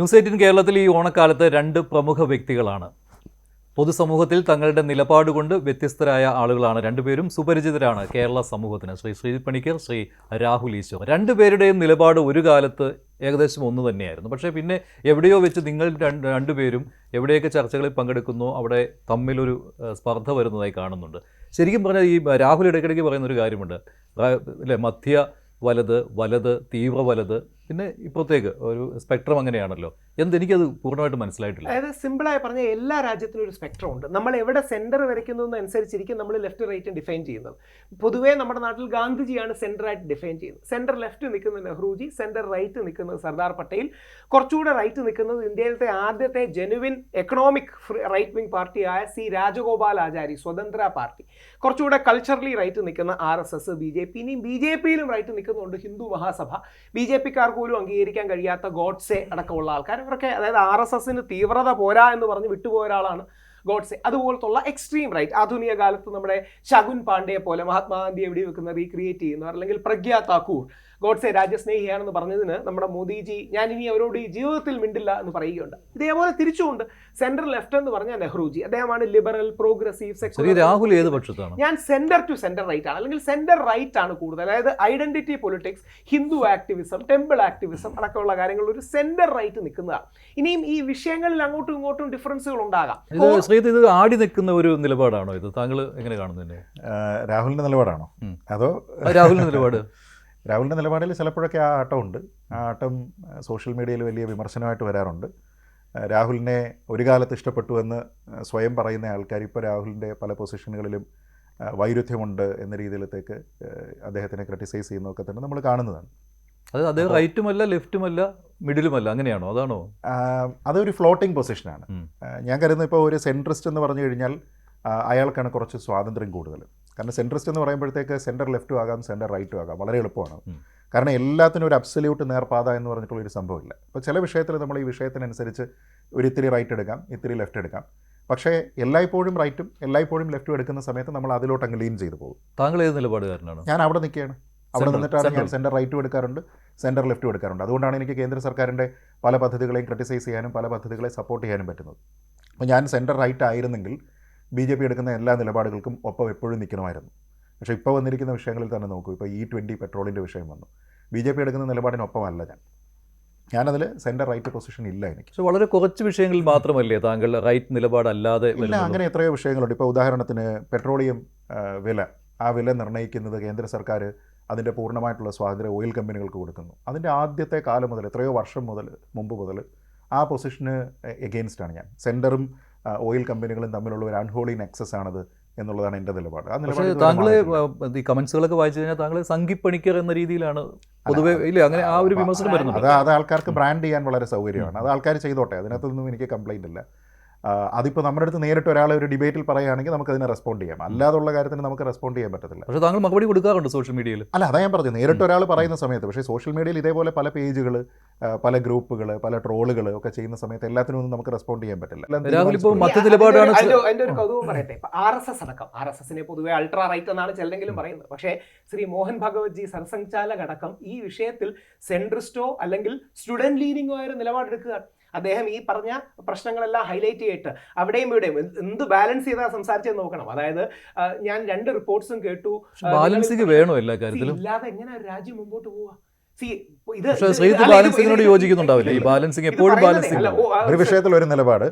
News 18 കേരളത്തിൽ ഈ ഓണക്കാലത്ത് രണ്ട് പ്രമുഖ വ്യക്തികളാണ്. പൊതുസമൂഹത്തിൽ തങ്ങളുടെ നിലപാട് കൊണ്ട് വ്യത്യസ്തരായ ആളുകളാണ്. രണ്ടുപേരും സുപരിചിതരാണ് കേരള സമൂഹത്തിന്. ശ്രീ ശ്രീജിത്ത് പണിക്കർ, ശ്രീ രാഹുൽ ഈശ്വർ. രണ്ടുപേരുടെയും നിലപാട് ഒരു കാലത്ത് ഏകദേശം ഒന്ന് തന്നെയായിരുന്നു. പക്ഷേ പിന്നെ എവിടെയോ വെച്ച് നിങ്ങൾ രണ്ടുപേരും എവിടെയൊക്കെ ചർച്ചകളിൽ പങ്കെടുക്കുന്നു അവിടെ തമ്മിലൊരു സ്പർദ്ധ വരുന്നതായി കാണുന്നുണ്ട്. ശരിക്കും പറഞ്ഞാൽ ഈ രാഹുൽ ഇടയ്ക്കിടയ്ക്ക് പറയുന്നൊരു കാര്യമുണ്ട്, അല്ലേ, മധ്യ വലത്, വലത്, തീവ്ര വലത്, പിന്നെ ഇപ്പുറത്തേക്ക് ഒരു സ്പെക്ട്രം അങ്ങനെയാണല്ലോ. എനിക്കത് പൂർണ്ണമായിട്ട് മനസ്സിലായിട്ടില്ല. അതായത് സിമ്പിളായി പറഞ്ഞാൽ എല്ലാ രാജ്യത്തിനും ഒരു സ്പെക്ട്രം ഉണ്ട്. നമ്മൾ എവിടെ സെന്റർ വരയ്ക്കുന്നതെന്നനുസരിച്ചിരിക്കും നമ്മൾ ലെഫ്റ്റ് റൈറ്റും ഡിഫൈൻ ചെയ്യുന്നത്. പൊതുവേ നമ്മുടെ നാട്ടിൽ ഗാന്ധിജിയാണ് സെന്ററായിട്ട് ഡിഫൈൻ ചെയ്യുന്നത്. സെന്റർ ലെഫ്റ്റ് നിൽക്കുന്നത് നെഹ്റുജി, സെന്റർ റൈറ്റ് നിൽക്കുന്നത് സർദാർ പട്ടേൽ, കുറച്ചുകൂടെ റൈറ്റ് നിൽക്കുന്നത് ഇന്ത്യയിലത്തെ ആദ്യത്തെ ജെനുവിൻ എക്കണോമിക് റൈറ്റ് വിങ് പാർട്ടിയായ സി രാജഗോപാലാചാരി, സ്വതന്ത്ര പാർട്ടി, കുറച്ചുകൂടെ കൾച്ചറലി റൈറ്റ് നിൽക്കുന്ന RSS, BJP. ഇനിയും BJPയിലും റൈറ്റ് നിൽക്കുന്നുണ്ട് ഹിന്ദു മഹാസഭ, BJPക്കാർ പോലും അംഗീകരിക്കാൻ കഴിയാത്ത ഗോഡ്സെ അടക്കമുള്ള ആൾക്കാർ. ഇവരൊക്കെ അതായത് RSSന് തീവ്രത പോരാ എന്ന് പറഞ്ഞ് വിട്ടുപോയ ഒരാളാണ് ഗോഡ്സെ. അതുപോലത്തുള്ള എക്സ്ട്രീം റൈറ്റ്, ആധുനിക കാലത്ത് നമ്മുടെ ശകുൻ പാണ്ഡെയെ പോലെ മഹാത്മാഗാന്ധി എവിടെ വെക്കുന്ന റീക്രിയേറ്റ് ചെയ്യുന്നവർ, അല്ലെങ്കിൽ പ്രഗ്യാ താക്കൂർ ഗോഡ്സെ രാജ്യസ്നേഹിയാണെന്ന് പറഞ്ഞതിന് നമ്മുടെ മോദിജി ഞാൻ ഇനി അവരോട് ഈ ജീവിതത്തിൽ മിണ്ടില്ല എന്ന് പറയുകയുണ്ട്. ഇതേപോലെ തിരിച്ചുകൊണ്ട് സെൻട്രൽ ലെഫ്റ്റ് എന്ന് പറഞ്ഞാൽ നെഹ്റുജി, അദ്ദേഹമാണ് ലിബറൽ, പ്രോഗ്രസീവ്, സെക്യുലർ. രാഹുൽ ഏത് പക്ഷത്താണ്? ഞാൻ സെന്റർ ടു സെന്റർ റൈറ്റ് ആണ്, അല്ലെങ്കിൽ സെന്റർ റൈറ്റ് ആണ് കൂടുതൽ. അതായത് identity politics, Hindu activism, temple activism അടക്കമുള്ള കാര്യങ്ങളിൽ ഒരു സെന്റർ റൈറ്റ് നിൽക്കുന്നതാണ്. ഇനിയും ഈ വിഷയങ്ങളിൽ അങ്ങോട്ടും ഇങ്ങോട്ടും ഡിഫറൻസുകൾ ഉണ്ടാകാം. ഇത് ആടി നിൽക്കുന്ന ഒരു നിലപാടാണോ ഇത്? താങ്കൾ എങ്ങനെ കാണുന്നതിനെ? രാഹുലിന്റെ നിലപാടാണോ അതോ രാഹുലിന്റെ നിലപാട്? രാഹുലിൻ്റെ നിലപാടിൽ ചിലപ്പോഴൊക്കെ ആ ആട്ടമുണ്ട്. ആ ആട്ടം സോഷ്യൽ മീഡിയയിൽ വലിയ വിമർശനമായിട്ട് വരാറുണ്ട്. രാഹുലിനെ ഒരു കാലത്ത് ഇഷ്ടപ്പെട്ടു എന്ന് സ്വയം പറയുന്ന ആൾക്കാർ ഇപ്പോൾ രാഹുലിൻ്റെ പല പൊസിഷനുകളിലും വൈരുദ്ധ്യമുണ്ട് എന്ന രീതിയിലത്തേക്ക് അദ്ദേഹത്തിനെ ക്രിട്ടിസൈസ് ചെയ്യുന്നതൊക്കെ തന്നെ നമ്മൾ കാണുന്നതാണ്. അത് അദ്ദേഹം റൈറ്റുമല്ല ലെഫ്റ്റുമല്ല മിഡിലുമല്ല, അങ്ങനെയാണോ? അതാണോ? അതൊരു ഫ്ലോട്ടിംഗ് പൊസിഷനാണ്. ഞാൻ കരുതുന്നത് ഇപ്പോൾ ഒരു സെൻട്രിസ്റ്റ് എന്ന് പറഞ്ഞു കഴിഞ്ഞാൽ അയാൾക്കാണ് കുറച്ച് സ്വാതന്ത്ര്യം കൂടുതൽ. കാരണം സെൻട്രിസ്റ്റ് എന്ന് പറയുമ്പോഴത്തേക്ക് സെൻറ്റർ ലെഫ്റ്റും ആകാം, സെൻറ്റർ റൈറ്റും ആകാം, വളരെ എളുപ്പമാണ്. കാരണം എല്ലാത്തിനും ഒരു അബ്സല്യൂട്ട് നേർപാത എന്ന് പറഞ്ഞിട്ടുള്ളൊരു സംഭവമില്ല. ഇപ്പോൾ ചില വിഷയത്തിൽ നമ്മൾ ഈ വിഷയത്തിനനുസരിച്ച് ഒരു ഇത്തിരി റൈറ്റ് എടുക്കാം, ഇത്തിരി ലെഫ്റ്റ് എടുക്കാം. പക്ഷേ എല്ലായ്പ്പോഴും റൈറ്റും എല്ലായ്പ്പോഴും ലെഫ്റ്റും എടുക്കുന്ന സമയത്ത് നമ്മൾ അതിലോട്ട് അങ്ങ് ലീൻ ചെയ്തു പോകും. താങ്കൾ ഏത് നിലപാടുകാരനാണ്? ഞാൻ അവിടെ നിൽക്കുകയാണ്. അവിടെ നിന്നിട്ടാണ് ഞാൻ സെൻറ്റർ റൈറ്റും എടുക്കാറുണ്ട്, സെൻറ്റർ ലെഫ്റ്റും എടുക്കാറുണ്ട്. അതുകൊണ്ടാണ് എനിക്ക് കേന്ദ്ര സർക്കാരിൻ്റെ പല പദ്ധതികളെയും ക്രിട്ടിസൈസ് ചെയ്യാനും പല പദ്ധതികളെ സപ്പോർട്ട് ചെയ്യാനും പറ്റുന്നത്. അപ്പോൾ ഞാൻ സെൻറ്റർ റൈറ്റ് ആയിരുന്നെങ്കിൽ BJP എടുക്കുന്ന എല്ലാ നിലപാടുകൾക്കും ഒപ്പം എപ്പോഴും നിൽക്കണമായിരുന്നു. പക്ഷേ ഇപ്പോൾ വന്നിരിക്കുന്ന വിഷയങ്ങളിൽ തന്നെ നോക്കൂ. ഇപ്പോൾ E20 പെട്രോളിൻ്റെ വിഷയം വന്നു. BJP എടുക്കുന്ന നിലപാടിനൊപ്പമല്ല ഞാനതിൽ സെൻറ്റർ റൈറ്റ് പൊസിഷൻ ഇല്ല എനിക്ക്. പക്ഷേ വളരെ കുറച്ച് വിഷയങ്ങളിൽ മാത്രമല്ലേ താങ്കൾ റൈറ്റ് നിലപാടല്ലാതെ? ഇല്ല, അങ്ങനെ എത്രയോ വിഷയങ്ങളുണ്ട്. ഇപ്പോൾ ഉദാഹരണത്തിന് പെട്രോളിയം വില, ആ വില നിർണ്ണയിക്കുന്നത് കേന്ദ്ര സർക്കാർ അതിൻ്റെ പൂർണ്ണമായിട്ടുള്ള സ്വാതന്ത്ര്യം ഓയിൽ കമ്പനികൾക്ക് കൊടുക്കുന്നു. അതിൻ്റെ ആദ്യത്തെ കാലം മുതൽ, എത്രയോ വർഷം മുമ്പ് മുതൽ ആ പൊസിഷന് എഗെയിൻസ്റ്റാണ് ഞാൻ. സെൻറ്ററും ഓയിൽ കമ്പനികളും തമ്മിലുള്ള ഒരു അൺഹോളി നെക്സസ് ആണത് എന്നുള്ളതാണ് എൻ്റെ നിലപാട്. ആ നിലപാട് താങ്കൾ ഈ കമന്റ്സുകളൊക്കെ വായിച്ചു കഴിഞ്ഞാൽ താങ്കൾ സംഘിപ്പണിക്കർ എന്ന രീതിയിലാണ് പൊതുവെ, ഇല്ല അങ്ങനെ ആ ഒരു വിമർശനം വരുന്നുണ്ട്. അത് ആൾക്കാർക്ക് ബ്രാൻഡ് ചെയ്യാൻ വളരെ സൗകര്യമാണ്. അത് ആൾക്കാർ ചെയ്തോട്ടെ, അതിനകത്തൊന്നും എനിക്ക് കംപ്ലൈൻ്റ് ഇല്ല. അതിപ്പോൾ നമ്മുടെ അടുത്ത് നേരിട്ട് ഒരാൾ ഒരു ഡിബേറ്റിൽ പറയുകയാണെങ്കിൽ നമുക്കതിനെ റെസ്പോണ്ട് ചെയ്യാം. അല്ലാതുള്ള കാര്യത്തിന് നമുക്ക് റെസ്പോണ്ട് ചെയ്യാൻ പറ്റത്തില്ല. പക്ഷേ താങ്കൾ മറുപടി കൊടുക്കാറുണ്ട് സോഷ്യൽ മീഡിയയിൽ? അല്ല, അതാ ഞാൻ പറഞ്ഞത്, നേരിട്ട് ഒരാൾ പറയുന്ന സമയത്ത്. പക്ഷേ സോഷ്യൽ മീഡിയയിൽ ഇതേപോലെ പല പേജുകൾ, പല ഗ്രൂപ്പുകൾ, പല ട്രോളുകൾ ഒക്കെ ചെയ്യുന്ന സമയത്ത് എല്ലാത്തിനും ഒന്നും നമുക്ക് റെസ്പോണ്ട് ചെയ്യാൻ പറ്റില്ല. അതിന്റെ ഒരു കൗതുകം പറയട്ടെ. ഇപ്പൊ RSS അടക്കം, RSSനെ പൊതുവെ അൾട്രാ റൈറ്റ് എന്നാണ് ചിലരെങ്കിലും പറയുന്നത്. പക്ഷേ ശ്രീ മോഹൻ ഭഗവത് ജി സർസംഘചാലക് അടക്കം ഈ വിഷയത്തിൽ സെൻട്രിസ്റ്റോ അല്ലെങ്കിൽ സ്റ്റുഡന്റ് ലീനിങ്ങോ ആയ ഒരു നിലപാടെടുക്കുക. അദ്ദേഹം ഈ പറഞ്ഞ പ്രശ്നങ്ങളെല്ലാം ഹൈലൈറ്റ് ചെയ്തിട്ട് അവിടെയും ഇവിടെയും എന്ത് ബാലൻസ് ചെയ്താൽ സംസാരിച്ചത് നോക്കണം. അതായത് ഞാൻ 2 റിപ്പോർട്ട്സും കേട്ടു. ബാലൻസിംഗ് വേണോ എല്ലാ കാര്യത്തിലും? ഇല്ലാതെ എങ്ങനെ ഒരു രാജ്യം മുമ്പോട്ട് പോവുക? യോജിക്കുന്നുണ്ടാവില്ല ഈ ബാലൻസിംഗ് എപ്പോഴും ബാലൻസിംഗ് ഒരു വിഷയത്തിൽ ഒരു നിലപാട്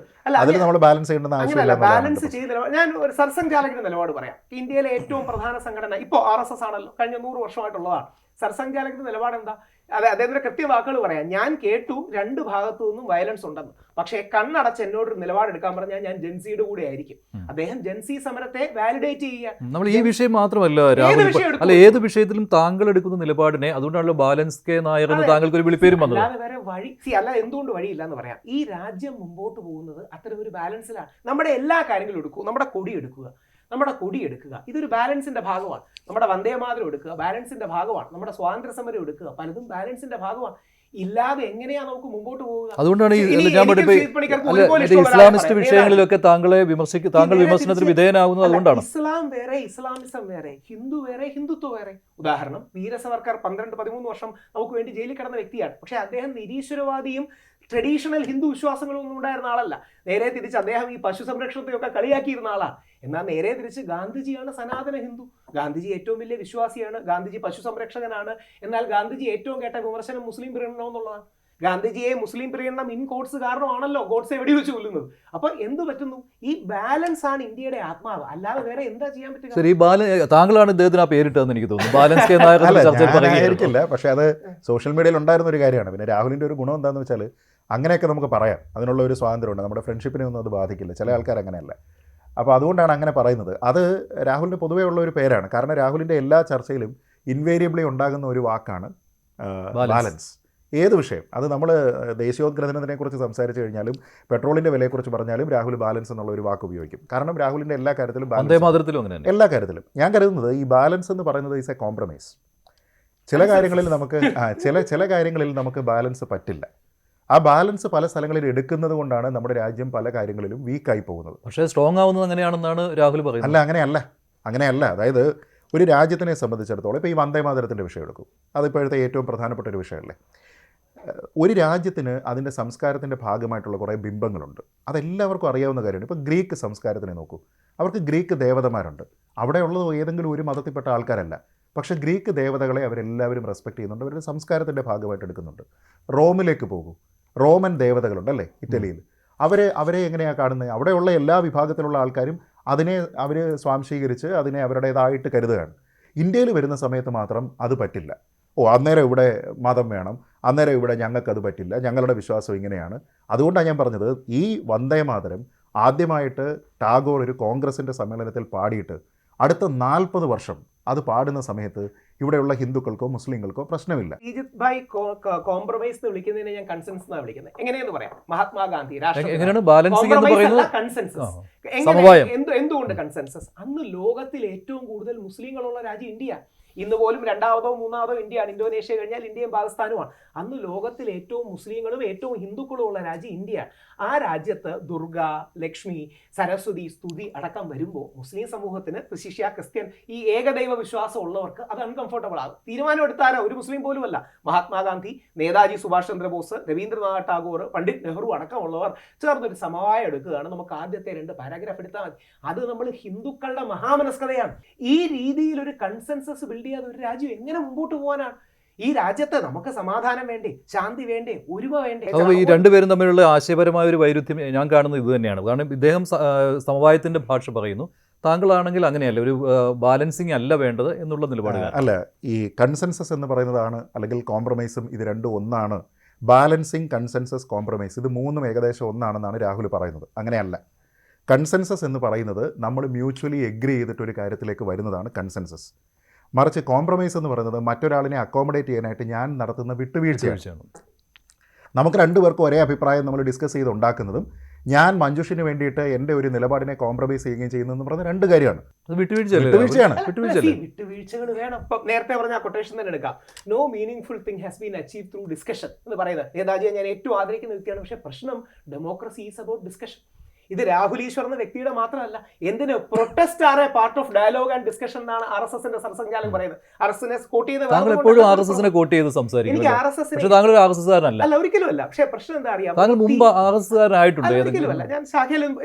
അതിൽ നമ്മൾ ബാലൻസ് ചെയ്യേണ്ട ആവശ്യമില്ല. ബാലൻസ് ചെയ്ത് ഞാൻ ഒരു സർസംഘചാലകിന്റെ നിലപാട് പറയാം. ഇന്ത്യയിലെ ഏറ്റവും പ്രധാന സംഘടന ഇപ്പോൾ RSS ആണല്ലോ, കഴിഞ്ഞ 100 വർഷമായിട്ടുള്ളതാണ്. സർസംഘചാലകിന്റെ നിലപാട് എന്താ? അദ്ദേഹത്തിന്റെ കൃത്യ വാക്കുകൾ പറയാം. ഞാൻ കേട്ടു 2 ഭാഗത്തു നിന്നും വയലൻസ് ഉണ്ടെന്ന്, പക്ഷേ കണ്ണടച്ച് എന്നോടൊരു നിലപാടെടുക്കാൻ പറഞ്ഞാൽ ഞാൻ ജെൻസിയുടെ കൂടെ ആയിരിക്കും. അദ്ദേഹം ജെൻസി സമരത്തെ വാലിഡേറ്റ് ചെയ്യുക. നമ്മൾ ഈ വിഷയം മാത്രമല്ല രാഹുൽ, അല്ല ഏത് വിഷയത്തിലും താങ്കൾ എടുക്കുന്ന നിലപാടിനെ, അതുകൊണ്ടാണല്ലോ ബാലൻസ് കെ നായർ എന്ന് താങ്കൾക്ക് ഒരു വിളിപ്പേരും വന്നത്. അല്ലാതെ വേറെ വഴി അല്ല, എന്തുകൊണ്ട് വഴിയില്ല എന്ന് പറയാം. ഈ രാജ്യം മുമ്പോട്ട് പോകുന്നത് അത്തരം ഒരു ബാലൻസിലാണ്. നമ്മുടെ എല്ലാ കാര്യങ്ങളും എടുക്കുക, നമ്മുടെ കൊടി എടുക്കുക, ഇതൊരു ബാലൻസിന്റെ ഭാഗമാണ്. നമ്മുടെ വന്ദേമാതരം എടുക്കുക, ബാലൻസിന്റെ ഭാഗമാണ്. നമ്മുടെ സ്വാതന്ത്ര്യ സമരം എടുക്കുക, പലതും ബാലൻസിന്റെ ഭാഗമാണ്. ഇല്ലാതെ എങ്ങനെയാ നമുക്ക് മുമ്പോട്ട് പോവുക? അതുകൊണ്ടാണ് ഇസ്ലാമിസ്റ്റ് വിഷയങ്ങളിലൊക്കെ താങ്കൾ വിമർശനത്തിന് വിധേയനാകുന്നത്. അതുകൊണ്ടാണ് ഇസ്ലാം വേറെ, ഇസ്ലാമിസം വേറെ, ഹിന്ദു വേറെ, ഹിന്ദുത്വം വേറെ. ഉദാഹരണം, വീര സവർക്കർ 12-13 വർഷം നമുക്ക് വേണ്ടി ജയിലിൽ കിടന്ന വ്യക്തിയാണ്. പക്ഷേ അദ്ദേഹം നിരീശ്വരവാദിയും ട്രഡീഷണൽ ഹിന്ദു വിശ്വാസങ്ങളൊന്നും ഉണ്ടായിരുന്ന ആളല്ല. നേരെ തിരിച്ച് അദ്ദേഹം ഈ പശു സംരക്ഷണത്തെയൊക്കെ കളിയാക്കിയിരുന്ന ആളാണ്. എന്നാൽ നേരെ തിരിച്ച് ഗാന്ധിജിയാണ് സനാതന ഹിന്ദു. ഗാന്ധിജി ഏറ്റവും വലിയ വിശ്വാസിയാണ്. ഗാന്ധിജി പശു സംരക്ഷകനാണ്. എന്നാൽ ഗാന്ധിജി ഏറ്റവും കേട്ട വിമർശനം മുസ്ലിം പ്രീണനം എന്നുള്ളതാണ്. ഗാന്ധിജിയെ മുസ്ലിം പ്രീണനം ഇൻ കോഡ്സ് കാരണമാണല്ലോ ഗോഡ്സെ വെടിവെച്ച് കൊല്ലുന്നത്. അപ്പൊ എന്ത് പറ്റുന്നു? ഈ ബാലൻസ് ആണ് ഇന്ത്യയുടെ ആത്മാവ്, അല്ലാതെ വേറെ എന്താ ചെയ്യാൻ പറ്റുക? ശരി, താങ്കളാണ് ഇദ്ദേഹത്തിന് ആ പേരിട്ടതെന്ന് എനിക്ക് തോന്നുന്നു. ബാലൻസ് ആയിരിക്കില്ല, പക്ഷെ അത് സോഷ്യൽ മീഡിയയിൽ ഉണ്ടായിരുന്ന ഒരു കാര്യമാണ്. പിന്നെ രാഹുലിന്റെ ഒരു ഗുണം എന്താണെന്ന് വെച്ചാൽ അങ്ങനെയൊക്കെ നമുക്ക് പറയാം, അതിനുള്ള ഒരു സ്വാതന്ത്ര്യമുണ്ട്. നമ്മുടെ ഫ്രണ്ട്ഷിപ്പിനെ ഒന്നും അത് ബാധിക്കില്ല. ചില ആൾക്കാർ അങ്ങനെയല്ല. അപ്പോൾ അതുകൊണ്ടാണ് അങ്ങനെ പറയുന്നത്. അത് രാഹുലിന് പൊതുവേ ഉള്ള ഒരു പേരാണ്. കാരണം രാഹുലിൻ്റെ എല്ലാ ചർച്ചയിലും ഇൻവേരിയബിളി ഉണ്ടാകുന്ന ഒരു വാക്കാണ് ബാലൻസ്. ഏത് വിഷയം, അത് നമ്മൾ ദേശീയോദ്ഗ്രഥനത്തിനെക്കുറിച്ച് സംസാരിച്ചു കഴിഞ്ഞാലും പെട്രോളിൻ്റെ വിലയെക്കുറിച്ച് പറഞ്ഞാലും രാഹുൽ ബാലൻസ് എന്നുള്ള ഒരു വാക്ക് ഉപയോഗിക്കും. കാരണം രാഹുലിൻ്റെ എല്ലാ കാര്യത്തിലും എല്ലാ കാര്യത്തിലും ഞാൻ കരുതുന്നത് ഈ ബാലൻസ് എന്ന് പറയുന്നത് ഈസ് എ കോംപ്രമൈസ്. ചില കാര്യങ്ങളിൽ നമുക്ക് ചില കാര്യങ്ങളിൽ നമുക്ക് ബാലൻസ് പറ്റില്ല. ആ ബാലൻസ് പല സ്ഥലങ്ങളിൽ എടുക്കുന്നത് കൊണ്ടാണ് നമ്മുടെ രാജ്യം പല കാര്യങ്ങളിലും വീക്കായി പോകുന്നത്. പക്ഷേ സ്ട്രോങ് ആവുന്നത് അങ്ങനെയാണെന്നാണ് രാഹുൽ പറയുന്നത്. അങ്ങനെയല്ല. അതായത് ഒരു രാജ്യത്തിനെ സംബന്ധിച്ചിടത്തോളം ഇപ്പോൾ ഈ വന്ദേമാതരത്തിൻ്റെ വിഷയം എടുക്കും, അതിപ്പോഴത്തെ ഏറ്റവും പ്രധാനപ്പെട്ട ഒരു വിഷയമല്ലേ. ഒരു രാജ്യത്തിന് അതിൻ്റെ സംസ്കാരത്തിൻ്റെ ഭാഗമായിട്ടുള്ള കുറേ ബിംബങ്ങളുണ്ട്. അതെല്ലാവർക്കും അറിയാവുന്ന കാര്യമാണ്. ഇപ്പോൾ ഗ്രീക്ക് സംസ്കാരത്തിനെ നോക്കൂ, അവർക്ക് ഗ്രീക്ക് ദേവതമാരുണ്ട്. അവിടെയുള്ളത് ഏതെങ്കിലും ഒരു മതത്തിൽപ്പെട്ട ആൾക്കാരല്ല, പക്ഷേ ഗ്രീക്ക് ദേവതകളെ അവരെല്ലാവരും റെസ്പെക്ട് ചെയ്യുന്നുണ്ട്, അവരുടെ സംസ്കാരത്തിൻ്റെ ഭാഗമായിട്ട് എടുക്കുന്നുണ്ട്. റോമിലേക്ക് പോകൂ, റോമൻ ദേവതകളുണ്ടല്ലേ ഇറ്റലിയിൽ. അവരെ എങ്ങനെയാണ് കാണുന്നത്? അവിടെയുള്ള എല്ലാ വിഭാഗത്തിലുള്ള ആൾക്കാരും അതിനെ അവർ സ്വാംശീകരിച്ച് അതിനെ അവരുടേതായിട്ട് കരുതുകയാണ്. ഇന്ത്യയിൽ വരുന്ന സമയത്ത് മാത്രം അത് പറ്റില്ല. അന്നേരം ഇവിടെ മതം വേണം, അന്നേരം ഇവിടെ ഞങ്ങൾക്കത് പറ്റില്ല, ഞങ്ങളുടെ വിശ്വാസം ഇങ്ങനെയാണ്. അതുകൊണ്ടാണ് ഞാൻ പറഞ്ഞത്, ഈ വന്ദേമാതരം ആദ്യമായിട്ട് ടാഗോർ ഒരു കോൺഗ്രസിൻ്റെ സമ്മേളനത്തിൽ പാടിയിട്ട് അടുത്ത 40 വർഷം അത് പാടുന്ന സമയത്ത് ഇവിടെയുള്ള ഹിന്ദുക്കൾക്കോ മുസ്ലിങ്ങൾക്കോ പ്രശ്നമില്ല. ശ്രീജിത്ത് ഭായ് കോംപ്രമൈസ് എന്ന് വിളിക്കുന്നതിനെ ഞാൻ കൺസെൻസസ് എന്നാണ് വിളിക്കുന്നത്. എങ്ങനെയെന്ന് പറയാം? മഹാത്മാഗാന്ധി എന്തുകൊണ്ട് കൺസെൻസസ്? അന്ന് ലോകത്തിൽ ഏറ്റവും കൂടുതൽ മുസ്ലിങ്ങളുള്ള രാജ്യം ഇന്ത്യ. ഇന്ന് പോലും 2ാമതോ 3ാമതോ ഇന്ത്യയാണ്. ഇന്തോനേഷ്യ കഴിഞ്ഞാൽ ഇന്ത്യയും പാകിസ്ഥാനുമാണ്. അന്ന് ലോകത്തിൽ ഏറ്റവും മുസ്ലിങ്ങളും ഏറ്റവും ഹിന്ദുക്കളും ഉള്ള രാജ്യം ഇന്ത്യയാണ്. ആ രാജ്യത്ത് ദുർഗ, ലക്ഷ്മി, സരസ്വതി, സ്തുതി അടക്കം വരുമ്പോൾ മുസ്ലിം സമൂഹത്തിന്, ശിഷ്യ, ക്രിസ്ത്യൻ, ഈ ഏകദൈവ വിശ്വാസം ഉള്ളവർക്ക് അത് അൺകംഫർട്ടബിൾ ആകും. തീരുമാനം എടുത്താരോ ഒരു മുസ്ലിം പോലുമല്ല. മഹാത്മാഗാന്ധി, നേതാജി സുഭാഷ് ചന്ദ്രബോസ്, രവീന്ദ്രനാഥ് ടാഗോർ, പണ്ഡിറ്റ് നെഹ്റു അടക്കമുള്ളവർ ചേർന്നൊരു സമവായം എടുക്കുകയാണ്. നമുക്ക് ആദ്യത്തെ 2 പാരഗ്രാഫ് എടുത്താൽ മതി. അത് നമ്മൾ ഹിന്ദുക്കളുടെ മഹാമനസ്കതയാണ്. ഈ രീതിയിൽ ഒരു കൺസെൻസസ് ബിൽഡ് ചെയ്യാതെ ഒരു രാജ്യം എങ്ങനെ മുമ്പോട്ട് പോകാനാണ്? ഈ രാജ്യത്ത് നമുക്ക് സമാധാനം വേണ്ടേ, ശാന്തി വേണ്ടേ, ഒരുമ വേണ്ടേ? അപ്പോൾ ഈ രണ്ടുപേരും തമ്മിലുള്ള ആശയപരമായ ഒരു വൈരുദ്ധ്യം ഞാൻ കാണുന്നത് ഇത് തന്നെയാണ്. കാരണം ഇദ്ദേഹം സമവായത്തിന്റെ ഭാഷ പറയുന്നു, താങ്കളാണെങ്കിൽ അങ്ങനെയല്ല, ഒരു ബാലൻസിങ് അല്ല വേണ്ടത് എന്നുള്ള നിലപാട്. അല്ല, ഈ കൺസെൻസസ് എന്ന് പറയുന്നതാണ്, അല്ലെങ്കിൽ കോംപ്രമൈസും ഇത് രണ്ടും ഒന്നാണ്. ബാലൻസിങ്, കൺസെൻസസ്, കോംപ്രമൈസ് ഇത് മൂന്നും ഏകദേശം ഒന്നാണെന്നാണ് രാഹുൽ പറയുന്നത്. അങ്ങനെയല്ല. കൺസെൻസസ് എന്ന് പറയുന്നത് നമ്മൾ മ്യൂച്വലി എഗ്രി ചെയ്തിട്ടൊരു കാര്യത്തിലേക്ക് വരുന്നതാണ് കൺസെൻസസ്. മറിച്ച് കോംപ്രമൈസ് എന്ന് പറയുന്നത് മറ്റൊരാളിനെ അക്കോമഡേറ്റ് ചെയ്യാനായിട്ട് ഞാൻ നടത്തുന്ന വിട്ടുവീഴ്ചയാണ്. നമുക്ക് 2 പേർക്കും ഒരേ അഭിപ്രായം നമ്മൾ ഡിസ്കസ് ചെയ്ത് ഉണ്ടാക്കുന്നതും ഞാൻ മഞ്ജുഷിന് വേണ്ടിയിട്ട് എൻ്റെ ഒരു നിലപാടിനെ കോംപ്രമൈസ് ചെയ്യുകയും ചെയ്യുന്നതെന്ന് പറഞ്ഞ 2 കാര്യമാണ്. വിട്ടുവീഴ്ചകൾ വേണം. നേരത്തെ പറഞ്ഞ കൊട്ടേഷൻ തന്നെ എടുക്കാം. No meaningful thing has been achieve through discussion എന്ന് പറയുന്നത് നേതാജിയെ ഞാൻ ഏറ്റവും ആദരിക്കുന്ന വ്യക്തിയാണ്. പക്ഷേ പ്രശ്നം, ഡെമോക്രസി ഈസ് അബൌട്ട് ഡിസ്കഷൻ. ഇത് രാഹുൽ ഈശ്വർ എന്ന വ്യക്തിയുടെ മാത്രമല്ല. എന്തിന് protest are a part of dialogue and discussion എന്നാണ് RSSന്റെ സർസംഘചാലകൻ പറയുന്നത്. RSSനെ കോട്ട് ചെയ്ത് അല്ല, ഒരിക്കലും അല്ല. പക്ഷേ പ്രശ്നം എന്താ അറിയാം, ഒരിക്കലുമല്ല.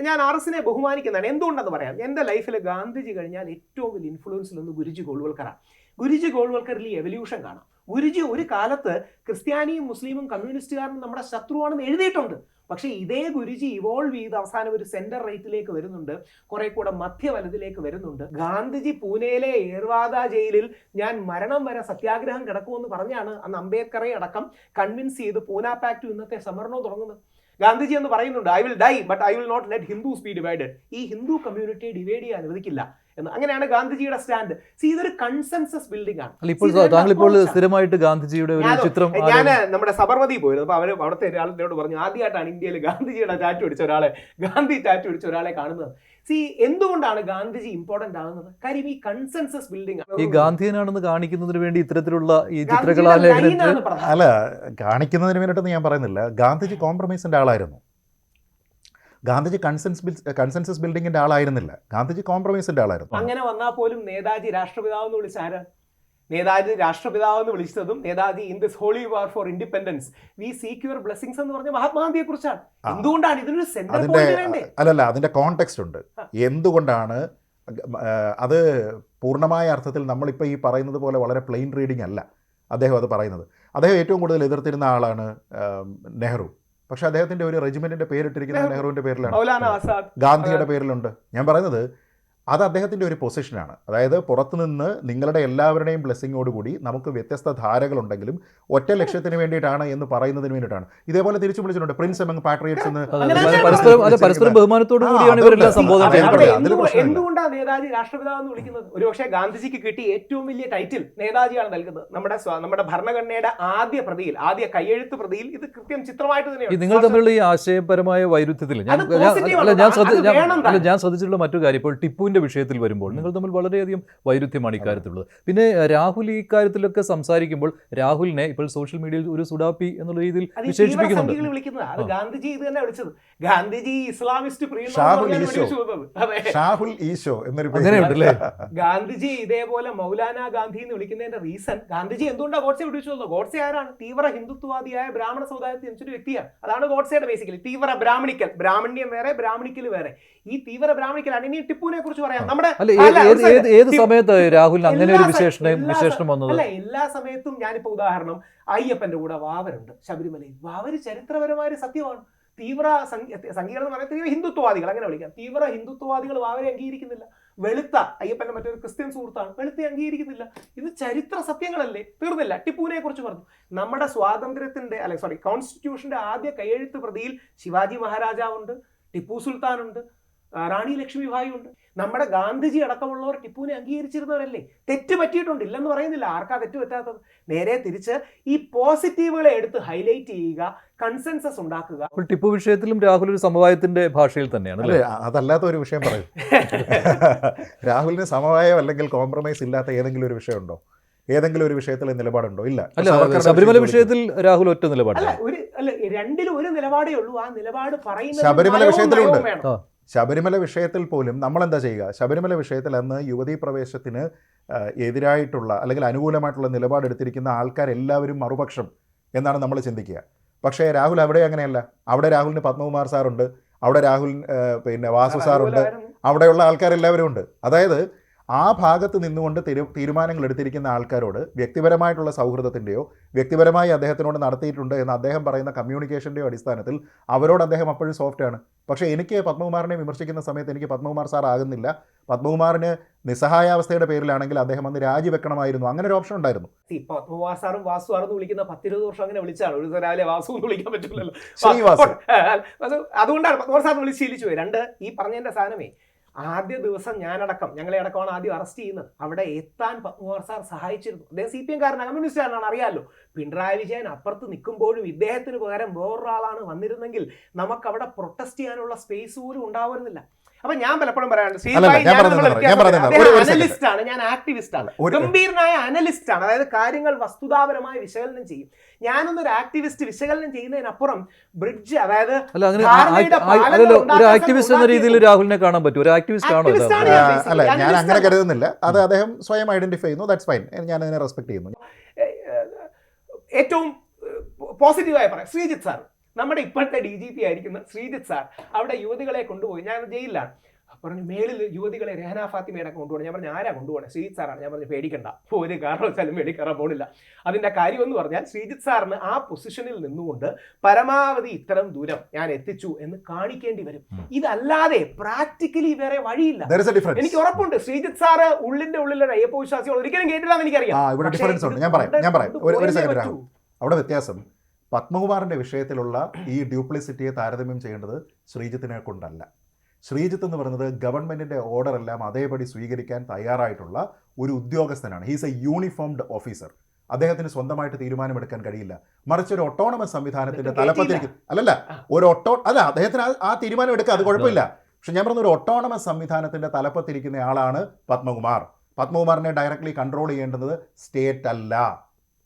ഞാൻ RSSനെ ബഹുമാനിക്കുന്നതാണ്. എന്തുകൊണ്ടെന്ന് പറയാം. എൻ്റെ ലൈഫിൽ ഗാന്ധിജി കഴിഞ്ഞാൽ ഏറ്റവും വലിയ ഇൻഫ്ലുവൻസിലൊന്ന് ഗുരുജി ഗോൾവൽക്കറാണ്. ഗുരുജി ഗോൾവൽക്കറിൽ ഈ എവല്യൂഷൻ കാണാം. ഗുരുജി ഒരു കാലത്ത് ക്രിസ്ത്യാനിയും മുസ്ലിമും കമ്മ്യൂണിസ്റ്റുകാരും നമ്മുടെ ശത്രുവാണെന്ന് എഴുതിയിട്ടുണ്ട്. പക്ഷേ ഇതേ ഗുരുജി ഇവോൾവ് ചെയ്ത് അവസാനം ഒരു സെന്റർ റൈറ്റിലേക്ക് വരുന്നുണ്ട്, കുറെ കൂടെ മധ്യവലതിലേക്ക് വരുന്നുണ്ട്. ഗാന്ധിജി പൂനെയിലെ ഏർവാദ ജയിലിൽ ഞാൻ മരണം വരെ സത്യാഗ്രഹം കിടക്കുമെന്ന് പറഞ്ഞാണ് അന്ന് അംബേദ്കറെ അടക്കം കൺവിൻസ് ചെയ്ത് പൂന പാക്ട് ഇന്നത്തെ സമരണവും തുടങ്ങുന്നത്. ഗാന്ധിജി എന്ന് പറയുന്നുണ്ട്, I will die but I will not let Hindus be divided. ഈ ഹിന്ദു കമ്മ്യൂണിറ്റിയെ ഡിവൈഡ് ചെയ്യാൻ അനുവദിക്കില്ല എന്ന്. അങ്ങനെയാണ് ഗാന്ധിജിയുടെ സ്റ്റാൻഡ്. ഇതൊരു കൺസെൻസസ് ബിൽഡിംഗ് ആണ്. സ്ഥിരമായിട്ട് ഗാന്ധിജിയുടെ ഒരു ചിത്രം ഞാൻ നമ്മുടെ സബർമതി പോയിരുന്നു. അപ്പൊ അവര് അവിടുത്തെ ഒരാളോട് പറഞ്ഞു, ആദ്യമായിട്ടാണ് ഇന്ത്യയിൽ ഗാന്ധിജിയുടെ ടാറ്റു അടിച്ച ഒരാളെ കാണുന്നത്. എന്തുകൊണ്ടാണ് ഗാന്ധിജി ഇമ്പോർട്ടന്റ് ആകുന്നത്? കാര്യം ഈ കൺസെൻസസ് ബിൽഡിംഗ് ആണ്. ഈ ഗാന്ധിയനാണെന്ന് കാണിക്കുന്നതിന് വേണ്ടി ഇത്തരത്തിലുള്ള ഈ ചിത്രകലാ അല്ല, കാണിക്കുന്നതിന് വേണ്ടിയിട്ടൊന്നും ഞാൻ പറയുന്നില്ല. ഗാന്ധിജി കോംപ്രമൈസിന്റെ ആളായിരുന്നു. ഗാന്ധിജി കൺസെൻസസ് ബിൽഡിങ്ങിന്റെ ആളായിരുന്നില്ല. ഗാന്ധിജി കോംപ്രമൈസിന്റെ ആളായിരുന്നു. അങ്ങനെ വന്നാൽ പോലും നേതാജി രാഷ്ട്രപിതാവെന്ന് വിളിച്ച ആരാ? നേതാജി രാഷ്ട്രപിതാവ് എന്ന് വിളിച്ചതും Netaji in this holy war for independence we seek your blessings എന്ന് പറഞ്ഞ മഹാത്മാഗാന്ധിയെ കുറിച്ചാണ്. എന്തുകൊണ്ടാണ് ഇതിനൊരു സെന്റർ പോയിന്റ് വേണ്ടേ? അതിന്റെ കോണ്ടെക്സ്റ്റ് ഉണ്ട്. എന്തുകൊണ്ടാണ് അത് പൂർണ്ണമായ അർത്ഥത്തിൽ നമ്മളിപ്പോൾ ഈ പറയുന്നത് പോലെ വളരെ പ്ലെയിൻ റീഡിംഗ് അല്ല അദ്ദേഹം അത് പറയുന്നത്. അദ്ദേഹം ഏറ്റവും കൂടുതൽ എതിർത്തിരുന്ന ആളാണ് നെഹ്റു. പക്ഷെ അദ്ദേഹത്തിന്റെ ഒരു റെജിമെന്റിന്റെ പേരിട്ടിരിക്കുന്നത് നെഹ്റുവിന്റെ പേരിലാണ്, ഗാന്ധിയുടെ പേരിലുണ്ട്. ഞാൻ പറയുന്നത് അത് അദ്ദേഹത്തിൻ്റെ ഒരു പൊസിഷനാണ്. അതായത് പുറത്തുനിന്ന് നിങ്ങളുടെ എല്ലാവരുടെയും ബ്ലെസ്സിങ്ങോടുകൂടി നമുക്ക് വ്യത്യസ്ത ധാരകളുണ്ടെങ്കിലും ഒറ്റ ലക്ഷ്യത്തിന് വേണ്ടിയിട്ടാണ് എന്ന് പറയുന്നതിന് വേണ്ടിയിട്ടാണ്. ഇതേപോലെ തിരിച്ചു വിളിച്ചിട്ടുണ്ട് പ്രിൻസ് എമംഗ് പാട്രിയറ്റ്സ് എന്ന്. പരസ്പരം ബഹുമാനത്തോടു കൂടിയാണ് ഇവരെല്ലാം സംബോധന ചെയ്തിട്ടുള്ളത്. എന്തുകൊണ്ടാണ് നേതാജി രാഷ്ട്രപിതാവ് എന്ന് വിളിക്കുന്നത്? ഒരുപക്ഷെ ഗാന്ധിജിക്ക് കിട്ടിയ ഏറ്റവും വലിയ ടൈറ്റിൽ നേതാജിയാണ് നൽകുന്നത്. നമ്മുടെ ഭരണഘടനയുടെ ആദ്യ കയ്യെഴുത്ത് പ്രതിയിൽ ഇത് കൃത്യം ചിത്രമായിട്ട് തന്നെയാണ്. നിങ്ങൾ തമ്മിലുള്ള ഈ ആശയപരമായ വൈരുദ്ധ്യത്തിൽ ഞാൻ ശ്രദ്ധിച്ചിട്ടുള്ള മറ്റു കാര്യം, ഇപ്പോൾ ടിപ്പുവിന്റെ വിഷയത്തിൽ വരുമ്പോൾ നിങ്ങൾ തമ്മിൽ വളരെയധികം വൈരുദ്ധ്യമാണ് ഇക്കാര്യത്തിലുള്ളത്. പിന്നെ രാഹുൽ ഈ കാര്യത്തിലൊക്കെ സംസാരിക്കുമ്പോൾ രാഹുലിനെ ഇപ്പോൾ സോഷ്യൽ മീഡിയയിൽ ഒരു സുഡാപ്പി എന്നുള്ള രീതിയിൽ വിശേഷിപ്പിക്കുന്നുണ്ട്. അത് ഗാന്ധിജി ഇത് തന്നെ വിളിച്ചത്. ഗാന്ധിജി ഇസ്ലാമിസ്റ്റ് അങ്ങനെയുണ്ടല്ലേ? ഗാന്ധിജി ഇതേപോലെ മൗലാന ഗാന്ധി എന്ന് വിളിക്കുന്നതിന്റെ റീസൺ, ഗാന്ധിജി എന്തുകൊണ്ടാണ് ഗോഡ്സെ വിളിച്ചത്? ഗോഡ്സെ ആരാണ്? തീവ്ര ഹിന്ദുത്വവാദിയായ ബ്രാഹ്മണ സമുദായത്തിൽ ജനിച്ചൊരു വ്യക്തിയാണ്. അതാണ് ഗോഡ്സെയുടെ ബേസിക്കലി തീവ്ര ബ്രാഹ്മണിക്കൽ. ബ്രാഹ്മണ്യം വേറെ, ബ്രാഹ്മണിക്കൽ വേറെ. ഈ തീവ്ര ബ്രാഹ്മണിക്കലാണ്. ഇനി ടിപ്പുവിനെ കുറിച്ച് പറയാം. ഏത് സമയത്ത് രാഹുലിന് അങ്ങനെ ഒരു വിശേഷണം വന്നത്? അല്ല, എല്ലാ സമയത്തും. ഞാനിപ്പോ ഉദാഹരണം, അയ്യപ്പന്റെ കൂടെ വാവരുണ്ട് ശബരിമലയിൽ. വാവര് ചരിത്രപരമായ ഒരു സത്യമാണ്. തീവ്ര സംഘീകരണം എന്ന് പറയുന്നത് തീവ്ര ഹിന്ദുത്വവാദികൾ, അങ്ങനെ വിളിക്കാം. തീവ്ര ഹിന്ദുത്വവാദികൾ വാവരെ അംഗീകരിക്കുന്നില്ല. വെളുത്ത അയ്യപ്പന്റെ മറ്റൊരു ക്രിസ്ത്യൻ സുഹൃത്താണ്, വെളുത്ത അംഗീകരിക്കുന്നില്ല. ഇത് ചരിത്ര സത്യങ്ങളല്ലേ? തീർന്നില്ല. ടിപ്പുവിനെ കുറിച്ച് പറഞ്ഞു. നമ്മുടെ സ്വാതന്ത്ര്യത്തിന്റെ കോൺസ്റ്റിറ്റ്യൂഷന്റെ ആദ്യ കയ്യെഴുത്ത് പ്രതിയിൽ ശിവാജി മഹാരാജാവുണ്ട്, ടിപ്പു സുൽത്താനുണ്ട്, റാണി ലക്ഷ്മിഭായി ഉണ്ട്. നമ്മുടെ ഗാന്ധിജി അടക്കമുള്ളവർ ടിപ്പുവിനെ അംഗീകരിച്ചിരുന്നവരല്ലേ? തെറ്റ് പറ്റിയിട്ടുണ്ട്, ഇല്ലെന്ന് പറയുന്നില്ല. ആർക്കാ തെറ്റ് പറ്റാത്തത്? നേരെ തിരിച്ച് ഈ പോസിറ്റീവുകളെ എടുത്ത് ഹൈലൈറ്റ് ചെയ്യുക, കൺസെൻസസ് ഉണ്ടാക്കുക. ടിപ്പു വിഷയത്തിലും രാഹുൽ ഒരു സമവായത്തിന്റെ ഭാഷയിൽ തന്നെയാണ് അല്ലേ? അതല്ലാത്ത ഒരു വിഷയം പറയും. രാഹുലിന് സമവായം അല്ലെങ്കിൽ കോംപ്രമൈസ് ഇല്ലാത്ത ഏതെങ്കിലും ഒരു വിഷയമുണ്ടോ? ഏതെങ്കിലും ഒരു വിഷയത്തിൽ നിലപാടുണ്ടോ? ഇല്ല. ശബരിമല വിഷയത്തിൽ രാഹുൽ ഒറ്റ നിലപാടില്ല. രണ്ടിലും ഒരു നിലപാടേ ഉള്ളൂ. ആ നിലപാട് പറയുന്നത് ശബരിമല വിഷയത്തിലുണ്ട്. ശബരിമല വിഷയത്തിൽ പോലും നമ്മൾ എന്താ ചെയ്യുക? ശബരിമല വിഷയത്തിൽ അന്ന് യുവതീ പ്രവേശത്തിന് എതിരായിട്ടുള്ള അല്ലെങ്കിൽ അനുകൂലമായിട്ടുള്ള നിലപാടെടുത്തിരിക്കുന്ന ആൾക്കാരെല്ലാവരും മറുപക്ഷം എന്നാണ് നമ്മൾ ചിന്തിക്കുക. പക്ഷേ രാഹുൽ അവിടെ അങ്ങനെയല്ല. അവിടെ രാഹുലിന് പത്മകുമാർ സാറുണ്ട്, അവിടെ രാഹുൽ പിന്നെ വാസു സാറുണ്ട്, അവിടെയുള്ള ആൾക്കാരെല്ലാവരും ഉണ്ട്. അതായത് ആ ഭാഗത്ത് നിന്നുകൊണ്ട് തീരുമാനങ്ങൾ എടുത്തിരിക്കുന്ന ആൾക്കാരോട് വ്യക്തിപരമായിട്ടുള്ള സൗഹൃദത്തിൻ്റെയോ വ്യക്തിപരമായി അദ്ദേഹത്തിനോട് നടത്തിയിട്ടുണ്ട് എന്ന് അദ്ദേഹം പറയുന്ന കമ്മ്യൂണിക്കേഷൻ്റെയോ അടിസ്ഥാനത്തിൽ അവരോട് അദ്ദേഹം അപ്പോഴും സോഫ്റ്റാണ്. പക്ഷേ എനിക്ക് പത്മകുമാറിനെ വിമർശിക്കുന്ന സമയത്ത് എനിക്ക് പത്മകുമാർ സാർ ആകുന്നില്ല. പത്മകുമാറിന് നിസ്സഹായാവസ്ഥയുടെ പേരിലാണെങ്കിൽ അദ്ദേഹം അന്ന് രാജിവെക്കണമായിരുന്നു. അങ്ങനെ ഒരു ഓപ്ഷൻ ഉണ്ടായിരുന്നു. പത്മകുമാർ സാറും വാസു സാറെന്ന് വിളിക്കുന്ന 10-20 വർഷം അങ്ങനെ വിളിച്ചാണ്. ഒരു രാവിലെ വാസു എന്ന് വിളിക്കാൻ പറ്റില്ലല്ലോ. അതുകൊണ്ടാണ് പത്മകുമാർ സാറിന് വിളിച്ച് ശീലിച്ചു പോയി. രണ്ട്, ഈ പറഞ്ഞതിന്റെ സാധനമേ, ആദ്യ ദിവസം ഞങ്ങളെ അടക്കമാണ് ആദ്യം അറസ്റ്റ് ചെയ്യുന്നത്. അവിടെ എത്താൻ പത്മകുമാർ സാർ സഹായിച്ചിരുന്നു. അദ്ദേഹം CPM കാരനാണ്, കമ്മ്യൂണിസ്റ്റുകാരനാണ്, അറിയാമല്ലോ. പിണറായി വിജയൻ അപ്പുറത്ത് നിൽക്കുമ്പോഴും ഇദ്ദേഹത്തിന് പകരം വേറൊരാളാണ് വന്നിരുന്നെങ്കിൽ നമുക്ക് അവിടെ പ്രൊട്ടസ്റ്റ് ചെയ്യാനുള്ള സ്പേസ് പോലും ഉണ്ടാവുന്നില്ല. അപ്പൊ ഞാൻ പലപ്പോഴും പറയാറുണ്ട്, അനലിസ്റ്റ് ആണ്, ഞാൻ ആക്ടിവിസ്റ്റ് ആണ്. ഗംഭീരനായ അനലിസ്റ്റ് ആണ്. അതായത് കാര്യങ്ങൾ വസ്തുതാപരമായി വിശകലനം ചെയ്യും. ഞാനൊന്നൊരു ആക്ടിവിസ്റ്റ് വിശകലനം ചെയ്യുന്നതിനപ്പുറം ബ്രിഡ്ജ്, അതായത് ആക്ടിവിസ്റ്റ് എന്ന രീതിയിൽ രാഹുലിനെ കാണാൻ പറ്റും. ഒരു ആക്ടിവിസ്റ്റ് ആണോ? അല്ല, ഞാൻ അങ്ങനെ കരുതുന്നില്ല. അത് അദ്ദേഹം സ്വയം ഐഡന്റിഫൈ ചെയ്യുന്നു. That's fine. ഞാൻ അതിനെ റെസ്പെക്ട് ചെയ്യുന്നു. ഏറ്റവും പോസിറ്റീവായി പറയാം, ശ്രീജിത്ത് സാർ, നമ്മുടെ ഇപ്പോഴത്തെ DGP ആയിരിക്കുന്ന ശ്രീജിത്ത് സാർ അവിടെ യുവതികളെ കൊണ്ടുപോയി. ഞാൻ ജയിലിലാണ്. പറഞ്ഞു മേളിൽ യുവതികളെ രഹന ഫാത്തിമയുടെ കൊണ്ടുപോകണം. ഞാൻ പറഞ്ഞു ആരാ കൊണ്ടുപോകണേ? ശ്രീജിത്ത് സാറാണ്. ഞാൻ പറഞ്ഞു പേടിക്കണ്ട, ഒരു കാരണവശാലും മേടിക്കറാൻ പോണില്ല. അതിൻ്റെ കാര്യം എന്ന് പറഞ്ഞാൽ ശ്രീജിത്ത് സാറിന് ആ പൊസിഷനിൽ നിന്നുകൊണ്ട് പരമാവധി ഇത്തരം ദൂരം ഞാൻ എത്തിച്ചു എന്ന് കാണിക്കേണ്ടി വരും. ഇതല്ലാതെ പ്രാക്ടിക്കലി വേറെ വഴിയില്ല. എനിക്ക് ഉറപ്പുണ്ട് ശ്രീജിത്ത് സാറ് ഉള്ളിന്റെ ഉള്ളിലെ അയ്യപ്പ വിശ്വാസികൾ ഒരിക്കലും കേട്ടില്ലാന്ന് എനിക്കറിയാം. അവിടെ വ്യത്യാസം, പത്മകുമാറിന്റെ വിഷയത്തിലുള്ള ഈ ഡ്യൂപ്ലിസിറ്റിയെ താരതമ്യം ചെയ്യേണ്ടത് ശ്രീജിത്തിനെ കൊണ്ടല്ല. ശ്രീജിത്ത് എന്ന് പറയുന്നത് ഗവൺമെന്റിന്റെ ഓർഡർ എല്ലാം അതേപടി സ്വീകരിക്കാൻ തയ്യാറായിട്ടുള്ള ഒരു ഉദ്യോഗസ്ഥനാണ്. He's A uniformed officer. അദ്ദേഹത്തിന് സ്വന്തമായിട്ട് തീരുമാനമെടുക്കാൻ കഴിയില്ല. മറിച്ച് ഒരു ഒട്ടോണമസ് സംവിധാനത്തിന്റെ തലപ്പത്തിരിക്കും. അദ്ദേഹത്തിന് ആ തീരുമാനം എടുക്കുക, അത് കുഴപ്പമില്ല. പക്ഷെ ഞാൻ പറഞ്ഞ ഒരു ഒട്ടോണമസ് സംവിധാനത്തിന്റെ തലപ്പത്തിരിക്കുന്ന ആളാണ് പത്മകുമാർ. പത്മകുമാറിനെ ഡയറക്ട്ലി കൺട്രോൾ ചെയ്യേണ്ടത് സ്റ്റേറ്റ് അല്ല.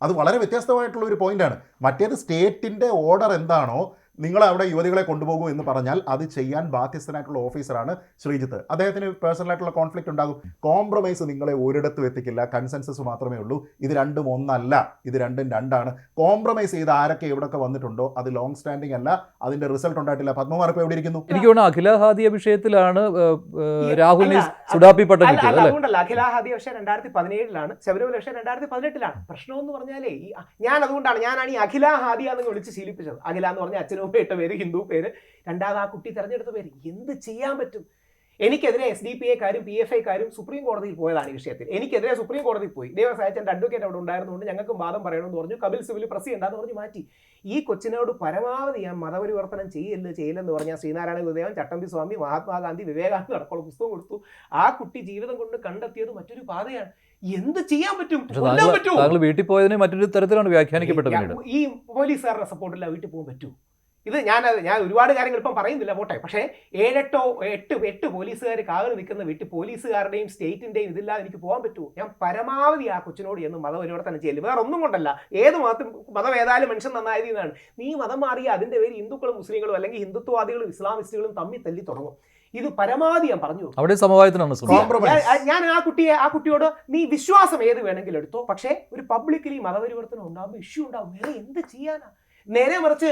അത് വളരെ വ്യത്യസ്തമായിട്ടുള്ള ഒരു പോയിന്റാണ്. മറ്റേത് സ്റ്റേറ്റിന്റെ ഓർഡർ എന്താണോ, നിങ്ങൾ അവിടെ യുവതികളെ കൊണ്ടുപോകൂ എന്ന് പറഞ്ഞാൽ അത് ചെയ്യാൻ ബാധ്യസ്ഥനായിട്ടുള്ള ഓഫീസറാണ് ശ്രീജിത്ത്. അദ്ദേഹത്തിന് പേഴ്സണലായിട്ടുള്ള കോൺഫ്ലിക്റ്റ് ഉണ്ടാകും. കോംപ്രമൈസ് നിങ്ങളെ ഒരിടത്തും എത്തിക്കില്ല. കൺസെൻസസ് മാത്രമേ ഉള്ളൂ. ഇത് രണ്ടും ഒന്നല്ല, ഇത് രണ്ടും രണ്ടാണ്. കോംപ്രമൈസ് ചെയ്ത് ആരൊക്കെ എവിടെയൊക്കെ വന്നിട്ടുണ്ടോ അത് ലോങ് സ്റ്റാൻഡിംഗ് അല്ല, അതിന്റെ റിസൾട്ട് ഉണ്ടായിട്ടില്ല. പത്മകുമാർ ഇപ്പോൾ എവിടെ ഇരിക്കുന്നു? എനിക്ക് തോന്നുന്നു അഖില ഹാദിയ വിഷയത്തിലാണ് രാഹുലിനെ സുഡാപ്പി പട്ടം കിട്ടിയത് അല്ലേ? അതുകൊണ്ടല്ല, അഖില ഹാദിയ പക്ഷേ 2017 ശബരിമല പക്ഷേ 2018 പ്രശ്നം എന്ന് പറഞ്ഞാലേ ഞാനാണ് ഈ അഖില ഹാദിയ എന്ന് വിളിച്ച് ശീലിപ്പിച്ചത്. അഖില എന്ന് പറഞ്ഞ അച്ഛനും ഇട്ട പേര്, ഹിന്ദു പേര്, രണ്ടാമത് ആ കുട്ടി തെരഞ്ഞെടുത്ത പേര്. എന്ത് ചെയ്യാൻ പറ്റും? എനിക്കെതിരെ SDPA-കാരും PFI-കാരും സുപ്രീം കോടതിയിൽ പോയതാണ് ഈ വിഷയത്തിൽ. എനിക്കെതിരെ സുപ്രീം കോടതിയിൽ പോയി. ദേവസായച്ചൻ്റെ അഡ്വക്കേറ്റ് അവിടെ ഉണ്ടായിരുന്നുകൊണ്ട് ഞങ്ങൾക്ക് വാദം പറയണമെന്ന് പറഞ്ഞു. കപിൽ സിബിൽ പ്രസ് ചെയ്യണ്ടെന്ന് പറഞ്ഞ് മാറ്റി. ഈ കൊച്ചിനോട് പരമാവധി ഞാൻ മതപരിവർത്തനം ചെയ്യില്ലെന്ന് പറഞ്ഞാൽ ശ്രീനാരായണ ഗുരുദേവൻ, ചട്ടമ്പി സ്വാമി, മഹാത്മാഗാന്ധി, വിവേകാനന്ദ അടക്കമുള്ള പുസ്തകം കൊടുത്തു. ആ കുട്ടി ജീവിതം കൊണ്ട് കണ്ടെത്തിയത് മറ്റൊരു പാതയാണ്. എന്ത് ചെയ്യാൻ പറ്റും? താങ്കൾ വീട്ടിൽ പോയതിനെ മറ്റൊരു തരത്തിലാണ് വ്യാഖ്യാനിക്കപ്പെട്ടത്. ഈ പോലീസുകാരുടെ സപ്പോർട്ടില്ല വീട്ടിൽ പോകാൻ പറ്റൂ? ഇത് ഞാൻ ഒരുപാട് കാര്യങ്ങൾ ഇപ്പം പറയുന്നില്ല, പോട്ടെ. പക്ഷേ 8 പോലീസുകാർ കാവൽ നിൽക്കുന്ന വീട്ടിൽ പോലീസുകാരുടെയും സ്റ്റേറ്റിന്റെയും ഇതില്ലാതെ എനിക്ക് പോകാൻ പറ്റുമോ? ഞാൻ പരമാവധി ആ കൊച്ചിനോട് എന്ന് മതപരിവർത്തനം ചെയ്യില്ല. വേറെ ഒന്നും കൊണ്ടല്ല, ഏത് മതം ഏതായാലും മനുഷ്യൻ നന്നായത് എന്നാണ്. നീ മതം മാറിയ അതിന്റെ പേര് ഹിന്ദുക്കളും മുസ്ലിങ്ങളും അല്ലെങ്കിൽ ഹിന്ദുത്വവാദികളും ഇസ്ലാമിസ്റ്റുകളും തമ്മിൽ തല്ലി തുടങ്ങും. ഇത് പരമാവധി ഞാൻ പറഞ്ഞു. അവിടെ സമവായത്തിനാണ് ഞാൻ ആ കുട്ടിയോട് നീ വിശ്വാസം ഏത് വേണമെങ്കിലും എടുത്തോ, പക്ഷേ ഒരു പബ്ലിക്കലി മതപരിവർത്തനം ഉണ്ടാകുമ്പോൾ ഇഷ്യൂ ഉണ്ടാവും. വേറെ എന്ത് ചെയ്യാനാ? നേരെ മറിച്ച്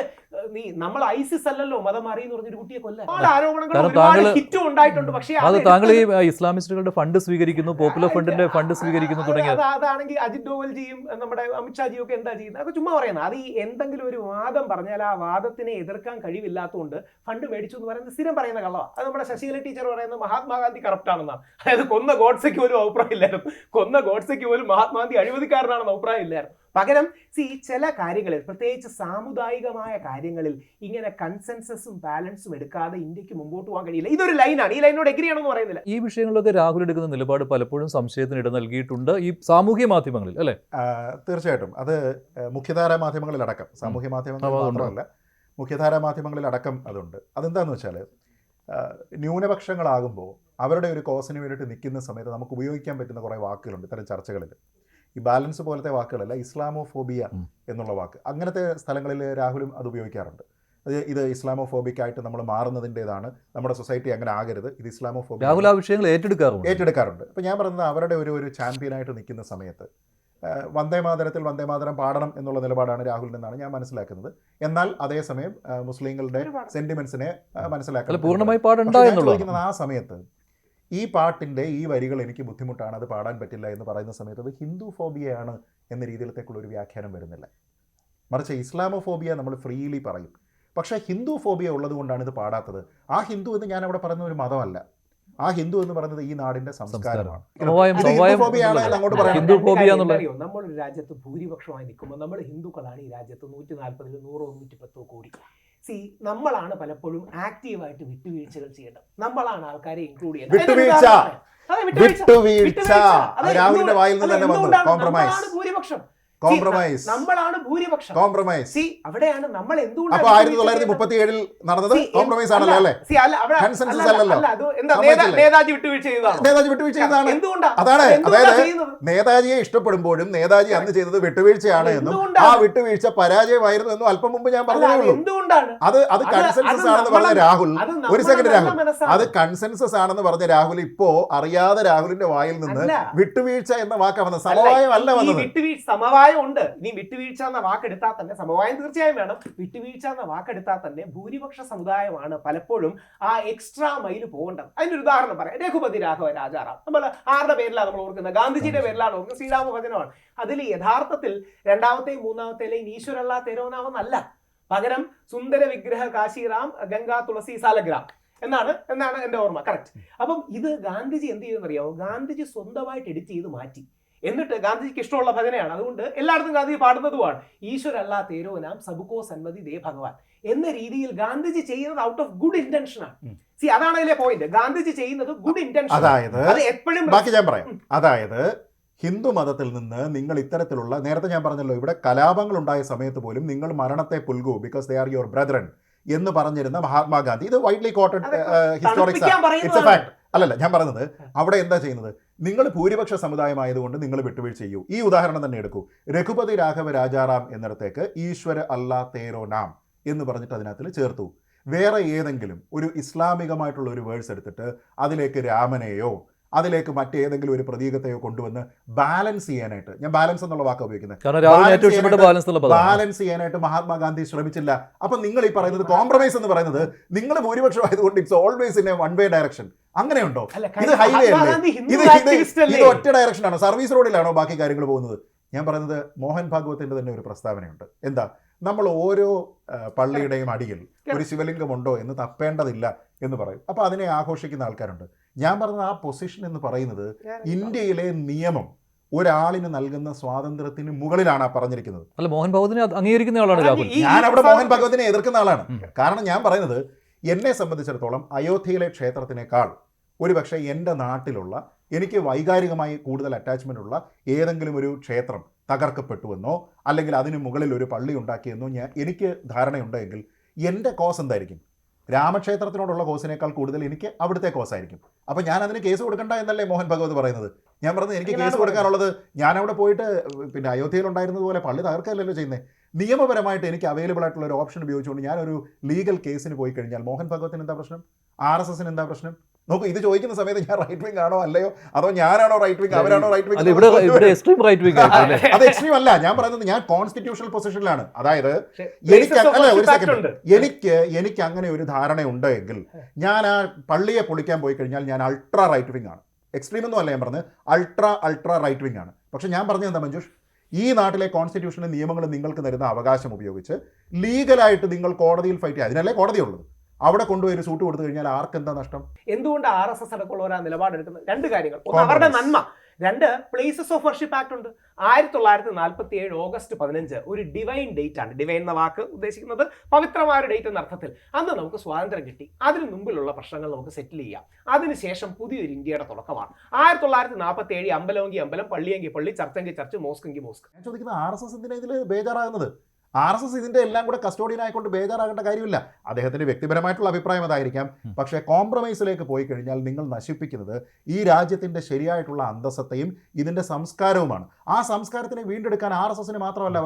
നമ്മൾ ISIS അല്ലല്ലോ മതം മാറി എന്ന് പറഞ്ഞൊരു കുട്ടിയെ കൊല്ലാൻ ആരോപണങ്ങൾ ഹിറ്റും ഉണ്ടായിട്ടുണ്ട്. പക്ഷേ താങ്കൾ ഈ ഇസ്ലാമിസ്റ്റുകളുടെ ഫണ്ട് സ്വീകരിക്കുന്നു, പോപ്പുലർ ഫണ്ടിന്റെ ഫണ്ട് സ്വീകരിക്കുന്നു തുടങ്ങിയത് അതാണെങ്കിൽ അജിത് ഡോവൽജിയും നമ്മുടെ അമിത്ഷാജിയും ഒക്കെ എന്താ ചെയ്യുന്നത്? അതൊക്കെ ചുമ്മാ പറയുന്നത്. അത് ഈ എന്തെങ്കിലും ഒരു വാദം പറഞ്ഞാൽ ആ വാദത്തിനെ എതിർക്കാൻ കഴിവില്ലാത്തതുകൊണ്ട് ഫണ്ട് മേടിച്ചു എന്ന് പറയുന്നത് സ്ഥിരം പറയുന്ന കള്ളമാണ്. അത് നമ്മുടെ ശശികല ടീച്ചർ പറയുന്നത് മഹാത്മാഗാന്ധി കറപ്റ്റ് ആണെന്നാണ്. അതായത് കൊന്ന ഗോഡ്സെക്ക് പോലും അഭിപ്രായം ഇല്ലായിരുന്നു. മഹാത്മാഗാന്ധി അഴിമതിക്കാരനാണെന്ന് അഭിപ്രായം ഇല്ലായിരുന്നു. പകരം ചില കാര്യങ്ങളിൽ, പ്രത്യേകിച്ച് സാമുദായികമായ കാര്യങ്ങളിൽ ഇങ്ങനെ കൺസെൻസസും ബാലൻസും എടുക്കാതെ ഇന്ത്യക്ക് മുമ്പോട്ട് പോകാൻ കഴിയില്ല. ഇതൊരു ലൈനാണ്. ഈ ലൈനോട് എഗ്രി ആണെന്ന് പറയുന്നില്ല. ഈ വിഷയങ്ങളിലൊക്കെ രാഹുൽ എടുക്കുന്ന നിലപാട് പലപ്പോഴും സംശയത്തിന് ഇട നൽകിയിട്ടുണ്ട് ഈ സാമൂഹ്യ മാധ്യമങ്ങളിൽ, അല്ലേ? തീർച്ചയായിട്ടും. അത് മുഖ്യധാരാ മാധ്യമങ്ങളിലടക്കം, സാമൂഹ്യ മാധ്യമങ്ങൾ മാത്രമല്ല, മുഖ്യധാരാ മാധ്യമങ്ങളിലടക്കം അതുണ്ട്. അതെന്താണെന്ന് വെച്ചാൽ ന്യൂനപക്ഷങ്ങളാകുമ്പോൾ അവരുടെ ഒരു കോസിന് വേണ്ടിയിട്ട് നിൽക്കുന്ന സമയത്ത് നമുക്ക് ഉപയോഗിക്കാൻ പറ്റുന്ന കുറേ വാക്കുകളുണ്ട് ഇത്തരം ചർച്ചകളിൽ. ഈ ബാലൻസ് പോലത്തെ വാക്കുകളല്ല, ഇസ്ലാമോഫോബിയ എന്നുള്ള വാക്ക്. അങ്ങനത്തെ സ്ഥലങ്ങളിൽ രാഹുലും അത് ഉപയോഗിക്കാറുണ്ട്. ഇത് ഇസ്ലാമോഫോബിക്കായിട്ട് നമ്മൾ മാറുന്നതിൻ്റെതാണ്, നമ്മുടെ സൊസൈറ്റി അങ്ങനെ ആകരുത്, ഇത് ഇസ്ലാമോഫോബിയ. രാഹുൽ ആ വിഷയങ്ങൾ ഏറ്റെടുക്കാറുണ്ട്. അപ്പോൾ ഞാൻ പറയുന്നത് അവരുടെ ഒരു ചാമ്പ്യനായിട്ട് നിൽക്കുന്ന സമയത്ത് വന്ദേമാതരം പാടണം എന്നുള്ള നിലപാടാണ് രാഹുലിൽ നിന്നാണ് ഞാൻ മനസ്സിലാക്കുന്നത്. എന്നാൽ അതേസമയം മുസ്ലിങ്ങളുടെ സെന്റിമെന്റ്സിനെ മനസ്സിലാക്കുന്നത് പൂർണ്ണമായി പാടുണ്ടായിരുന്നത്. ആ സമയത്ത് ഈ പാട്ടിൻ്റെ ഈ വരികൾ എനിക്ക് ബുദ്ധിമുട്ടാണ്, അത് പാടാൻ പറ്റില്ല എന്ന് പറയുന്ന സമയത്ത് അത് ഹിന്ദു ഫോബിയയാണ് എന്ന രീതിയിലത്തേക്കുള്ള ഒരു വ്യാഖ്യാനം വരുന്നില്ല. മറിച്ച് ഇസ്ലാമോഫോബിയ നമ്മൾ ഫ്രീലി പറയും. പക്ഷേ ഹിന്ദു ഫോബിയ ഉള്ളത് കൊണ്ടാണ് ഇത് പാടാത്തത്. ആ ഹിന്ദു എന്ന് ഞാൻ അവിടെ പറയുന്ന ഒരു മതമല്ല. ആ ഹിന്ദു എന്ന് പറയുന്നത് ഈ നാടിന്റെ സംസ്കാരമാണ്. നമ്മളൊരു രാജ്യത്ത് ഭൂരിപക്ഷമായി നിൽക്കുമ്പോൾ നമ്മൾ ഹിന്ദുക്കളാണ് ഈ രാജ്യത്ത് 140 100 110 കോടി. നമ്മളാണ് പലപ്പോഴും ആക്റ്റീവായിട്ട് വിട്ടുവീഴ്ചകൾ ചെയ്യേണ്ടത്. നമ്മളാണ് ആൾക്കാരെ ഇൻക്ലൂഡ് രാഹുലിന്റെ വായിൽ നിന്ന് തന്നെ വന്നു. ഭൂരിപക്ഷം നമ്മളാണ് ഭൂരിപക്ഷം. കോംപ്രമൈസ് അവിടെയാണ് നമ്മൾ എന്തുകൊണ്ട്. അപ്പോൾ 1937 നടന്നത് കോംപ്രമൈസ് ആണല്ലോ, അല്ലേ? കൺസെൻസസ് അല്ലല്ലോ. നേതാജി വിട്ടുവീഴ്ച ചെയ്തതാണ്. അതാണ്. അതായത് നേതാജിയെ ഇഷ്ടപ്പെടുമ്പോഴും നേതാജി അന്ന് ചെയ്തത് വിട്ടുവീഴ്ചയാണ് എന്നും ആ വിട്ടുവീഴ്ച പരാജയമായിരുന്നു എന്നും അല്പം മുമ്പ് ഞാൻ പറഞ്ഞതേ ഉള്ളൂ. അത് കൺസെൻസസ് ആണെന്ന് പറഞ്ഞ രാഹുൽ, ഒരു സെക്കൻഡ് രാഹുൽ, അത് കൺസെൻസസ് ആണെന്ന് പറഞ്ഞ രാഹുൽ ഇപ്പോ അറിയാതെ രാഹുലിന്റെ വായിൽ നിന്ന് വിട്ടുവീഴ്ച എന്ന വാക്കാ വന്നത്. സമവായം അല്ല വന്നത്. സമവായം ഉണ്ട്. നീ വിട്ടുവീഴ്ച എന്ന വാക്കെടുത്താൽ തന്നെ, സമവായം തീർച്ചയായും വേണം, വിട്ടുവീഴ്ച എന്ന വാക്കെടുത്താൽ തന്നെ ഭൂരിപക്ഷ സമുദായമാണ് പലപ്പോഴും ആ എക്സ്ട്രാ മൈൽ പോകേണ്ടത്. അതിന്റെ ഒരു ഉദാഹരണം പറയാം. രഘുപതി രാഘവ രാജാറാം, നമ്മൾ ആരുടെ പേരിലാണ് നമ്മൾ ഓർക്കുന്നത്? ഗാന്ധിജിയുടെ പേരിലാണ് ഓർക്കുന്നത്. ശ്രീരാമഭജനമാണ്. അതിൽ യഥാർത്ഥത്തിൽ രണ്ടാമത്തെയും മൂന്നാമത്തെയും ഈശ്വരല്ലാ തേരോനാമെന്നല്ല, പകരം സുന്ദര വിഗ്രഹ കാശിറാം ഗംഗാ തുളസി സാലഗ്രാം എന്നാണ് എന്റെ ഓർമ്മ. കറക്റ്റ്. അപ്പം ഇത് ഗാന്ധിജി എന്ത് ചെയ്തെന്നറിയാമോ? ഗാന്ധിജി സ്വന്തമായിട്ട് എഡിറ്റ് ചെയ്ത് മാറ്റി. എന്നിട്ട് ഗാന്ധിജിക്ക് ഇഷ്ടമുള്ള ഭജനയാണ്, അതുകൊണ്ട് എല്ലായിടത്തും ഗാന്ധിജി പാടുന്നതുമാണ് ഈശ്വരല്ലാ തേരോ നാം സബുക്കോ സന്മതി ദേ ഭഗവാൻ എന്ന രീതിയിൽ ഗാന്ധിജി ചെയ്യുന്നത് ഔട്ട് ഓഫ് ഗുഡ് ഇന്റൻഷൻ ആണ്. അതാണ് അതിലെ പോയിന്റ്. ഗാന്ധിജി ചെയ്യുന്നത് ഗുഡ് ഇന്റൻഷൻ. അതായത് എപ്പോഴും ബാക്കി ഞാൻ പറയാം. അതായത് ഹിന്ദു മതത്തിൽ നിന്ന് നിങ്ങൾ ഇത്തരത്തിലുള്ള, നേരത്തെ ഞാൻ പറഞ്ഞല്ലോ, ഇവിടെ കലാപങ്ങൾ ഉണ്ടായ സമയത്ത് പോലും നിങ്ങൾ മരണത്തെ പുൽകൂ because they are your brethren എന്ന് പറഞ്ഞിരുന്ന മഹാത്മാഗാന്ധി, ഇത് widely quoted historics, it's a fact. അല്ലല്ല, ഞാൻ പറഞ്ഞത് അവിടെ എന്താ ചെയ്യുന്നത്? നിങ്ങൾ ഭൂരിപക്ഷ സമുദായമായതുകൊണ്ട് നിങ്ങൾ വിട്ടുവീഴ്ച ചെയ്യൂ. ഈ ഉദാഹരണം തന്നെ എടുക്കൂ. രഘുപതി രാഘവ രാജാറാം എന്നിടത്തേക്ക് ഈശ്വര അല്ലാ തേരോ നാം എന്ന് പറഞ്ഞിട്ട് അതിനകത്ത് ചേർത്തു. വേറെ ഏതെങ്കിലും ഒരു ഇസ്ലാമികമായിട്ടുള്ള ഒരു വേഴ്സ് എടുത്തിട്ട് അതിലേക്ക് രാമനെയോ അതിലേക്ക് മറ്റേതെങ്കിലും ഒരു പ്രതീകത്തെയോ കൊണ്ടുവന്ന് ബാലൻസ് ചെയ്യാനായിട്ട്, ഞാൻ ബാലൻസ് എന്നുള്ള വാക്ക് ഉപയോഗിക്കുന്നത്, ബാലൻസ് ചെയ്യാനായിട്ട് മഹാത്മാഗാന്ധി ശ്രമിച്ചില്ല. അപ്പൊ നിങ്ങൾ ഈ പറയുന്നത് കോംപ്രമൈസ് എന്ന് പറയുന്നത് നിങ്ങൾ ഭൂരിപക്ഷം ആയതുകൊണ്ട് it's always in A one way direction. അങ്ങനെയുണ്ടോ? ഇത് ഹൈവേ അല്ലേ? ഇത് ഒറ്റ ഡയറക്ഷനാണോ? സർവീസ് റോഡിലാണോ ബാക്കി കാര്യങ്ങൾ പോകുന്നത്? ഞാൻ പറയുന്നത് മോഹൻ ഭാഗവത്തിന്റെ തന്നെ ഒരു പ്രസ്താവനയുണ്ട്. എന്താ? നമ്മൾ ഓരോ പള്ളിയുടെയും അടിയിൽ ഒരു ശിവലിംഗമുണ്ടോ എന്ന് തപ്പേണ്ടതില്ല എന്ന് പറയും. അപ്പോൾ അതിനെ ആഘോഷിക്കുന്ന ആൾക്കാരുണ്ട്. ഞാൻ പറഞ്ഞത് ആ പൊസിഷൻ എന്ന് പറയുന്നത് ഇന്ത്യയിലെ നിയമം ഒരാളിന് നൽകുന്ന സ്വാതന്ത്ര്യത്തിന് മുകളിലാണ് ആ പറഞ്ഞിരിക്കുന്നത്. അല്ല, മോഹൻ ഭഗവതിനെ അംഗീകരിക്കുന്ന ആളാണ് രാഹുൽ. ഞാൻ അവിടെ മോഹൻ ഭഗവതിനെ എതിർക്കുന്ന ആളാണ്. കാരണം ഞാൻ പറയുന്നത് എന്നെ സംബന്ധിച്ചിടത്തോളം അയോധ്യയിലെ ക്ഷേത്രത്തിനേക്കാൾ ഒരുപക്ഷെ എൻ്റെ നാട്ടിലുള്ള എനിക്ക് വൈകാരികമായി കൂടുതൽ അറ്റാച്ച്മെൻ്റ് ഉള്ള ഏതെങ്കിലും ഒരു ക്ഷേത്രം തകർക്കപ്പെട്ടുവെന്നോ അല്ലെങ്കിൽ അതിന് മുകളിൽ ഒരു പള്ളി ഉണ്ടാക്കിയെന്നോ എനിക്ക് ധാരണയുണ്ടെങ്കിൽ എൻ്റെ കോസ് എന്തായിരിക്കും? രാമക്ഷേത്രത്തിനോടുള്ള കോസിനേക്കാൾ കൂടുതൽ എനിക്ക് അവിടുത്തെ കോസായിരിക്കും. അപ്പോൾ ഞാൻ അതിന് കേസ് കൊടുക്കണ്ട എന്നല്ലേ മോഹൻ ഭഗവത് പറയുന്നത്? ഞാൻ പറഞ്ഞത് എനിക്ക് കേസ് കൊടുക്കാനുള്ളത് ഞാൻ അവിടെ പോയിട്ട് പിന്നെ അയോധ്യയിൽ ഉണ്ടായിരുന്നതുപോലെ പള്ളി തകർക്കല്ലല്ലോ ചെയ്യുന്നത്. നിയമപരമായിട്ട് എനിക്ക് അവൈലബിൾ ആയിട്ടുള്ള ഒരു ഓപ്ഷൻ ഉപയോഗിച്ചുകൊണ്ട് ഞാനൊരു ലീഗൽ കേസിന് പോയി കഴിഞ്ഞാൽ മോഹൻ ഭഗവത്തിന് എന്താ പ്രശ്നം? RSSന് എന്താ പ്രശ്നം? നോക്കൂ, ഇത് ചോദിക്കുന്ന സമയത്ത് ഞാൻ റൈറ്റ് വിങ് ആണോ അല്ലയോ, അതോ ഞാനാണോ റൈറ്റ് വിങ്, അവരാണോ റൈറ്റ് വിങ്? അത് എക്സ്ട്രീം അല്ല. ഞാൻ പറയുന്നത് ഞാൻ കോൺസ്റ്റിറ്റ്യൂഷണൽ പൊസിഷനിലാണ്. അതായത് എനിക്ക് അങ്ങനെ ഒരു ധാരണ ഉണ്ടെങ്കിൽ ഞാൻ ആ പള്ളിയെ പൊളിക്കാൻ പോയി കഴിഞ്ഞാൽ ഞാൻ അൾട്രാ റൈറ്റ് വിങ് ആണ്. എക്സ്ട്രീം ഒന്നും അല്ല ഞാൻ പറഞ്ഞത്, അൾട്രാ റൈറ്റ് വിങ് ആണ്. പക്ഷെ ഞാൻ പറഞ്ഞത് എന്താ മഞ്ജുഷ്, ഈ നാട്ടിലെ കോൺസ്റ്റിറ്റ്യൂഷനും നിയമങ്ങളും നിങ്ങൾക്ക് തരുന്ന അവകാശം ഉപയോഗിച്ച് ലീഗലായിട്ട് നിങ്ങൾ കോടതിയിൽ ഫൈറ്റ് ചെയ്യുക. അതിനല്ലേ കോടതിയുള്ളത്. അവിടെ കൊണ്ടുപോയി ഒരു സൂട്ട് കൊടുത്തു കഴിഞ്ഞാൽ ആർക്കെന്താ നഷ്ടം? എന്തുകൊണ്ട് RSS അടക്കമുള്ളവർ ആ നിലപാടെടുക്കുന്നത്? രണ്ട് കാര്യങ്ങൾ. ഒന്ന്, അവരുടെ നന്മ. രണ്ട്, പ്ലേസസ് ഓഫ് വർഷിപ്പ് ആക്ട് ഉണ്ട്. 1947 ഓഗസ്റ്റ് 15 ഒരു ഡിവൈൻ ഡേറ്റ് ആണ്. ഡിവൈൻ എന്ന വാക്ക് ഉദ്ദേശിക്കുന്നത് പവിത്രമായ ഒരു ഡേറ്റ് എന്ന അർത്ഥത്തിൽ. അന്ന് നമുക്ക് സ്വാതന്ത്ര്യം കിട്ടി. അതിന് മുമ്പിലുള്ള പ്രശ്നങ്ങൾ നമുക്ക് സെറ്റിൽ ചെയ്യാം. അതിനുശേഷം പുതിയൊരു ഇന്ത്യയുടെ തുടക്കമാണ്. 1947 അമ്പലമെങ്കിൽ അമ്പലം, പള്ളിയെങ്കിൽ പള്ളി, ചർച്ചെങ്കിൽ ചർച്ച്, മോസ്കെങ്കിൽ മോസ്ക്. ഞാൻ ചോദിക്കുന്നത് RSS എന്തിനാ ഇതിൽ ബേജാറാകുന്നത്? RSS ഇതിന്റെ എല്ലാം കൂടെ കസ്റ്റോഡിയൻ ആയിക്കൊണ്ട് ബേജാറാകേണ്ട കാര്യമില്ല. അദ്ദേഹത്തിന്റെ വ്യക്തിപരമായിട്ടുള്ള അഭിപ്രായം അതായിരിക്കാം. പക്ഷേ കോംപ്രമൈസിലേക്ക് പോയി കഴിഞ്ഞാൽ നിങ്ങൾ നശിപ്പിക്കുന്നത് ഈ രാജ്യത്തിന്റെ ശരിയായിട്ടുള്ള അന്തസ്സത്തെയും ഇതിന്റെ സംസ്കാരവുമാണ്. ആ സംസ്കാരത്തിനെ വീണ്ടെടുക്കാൻ RSSന് മാത്രമല്ല,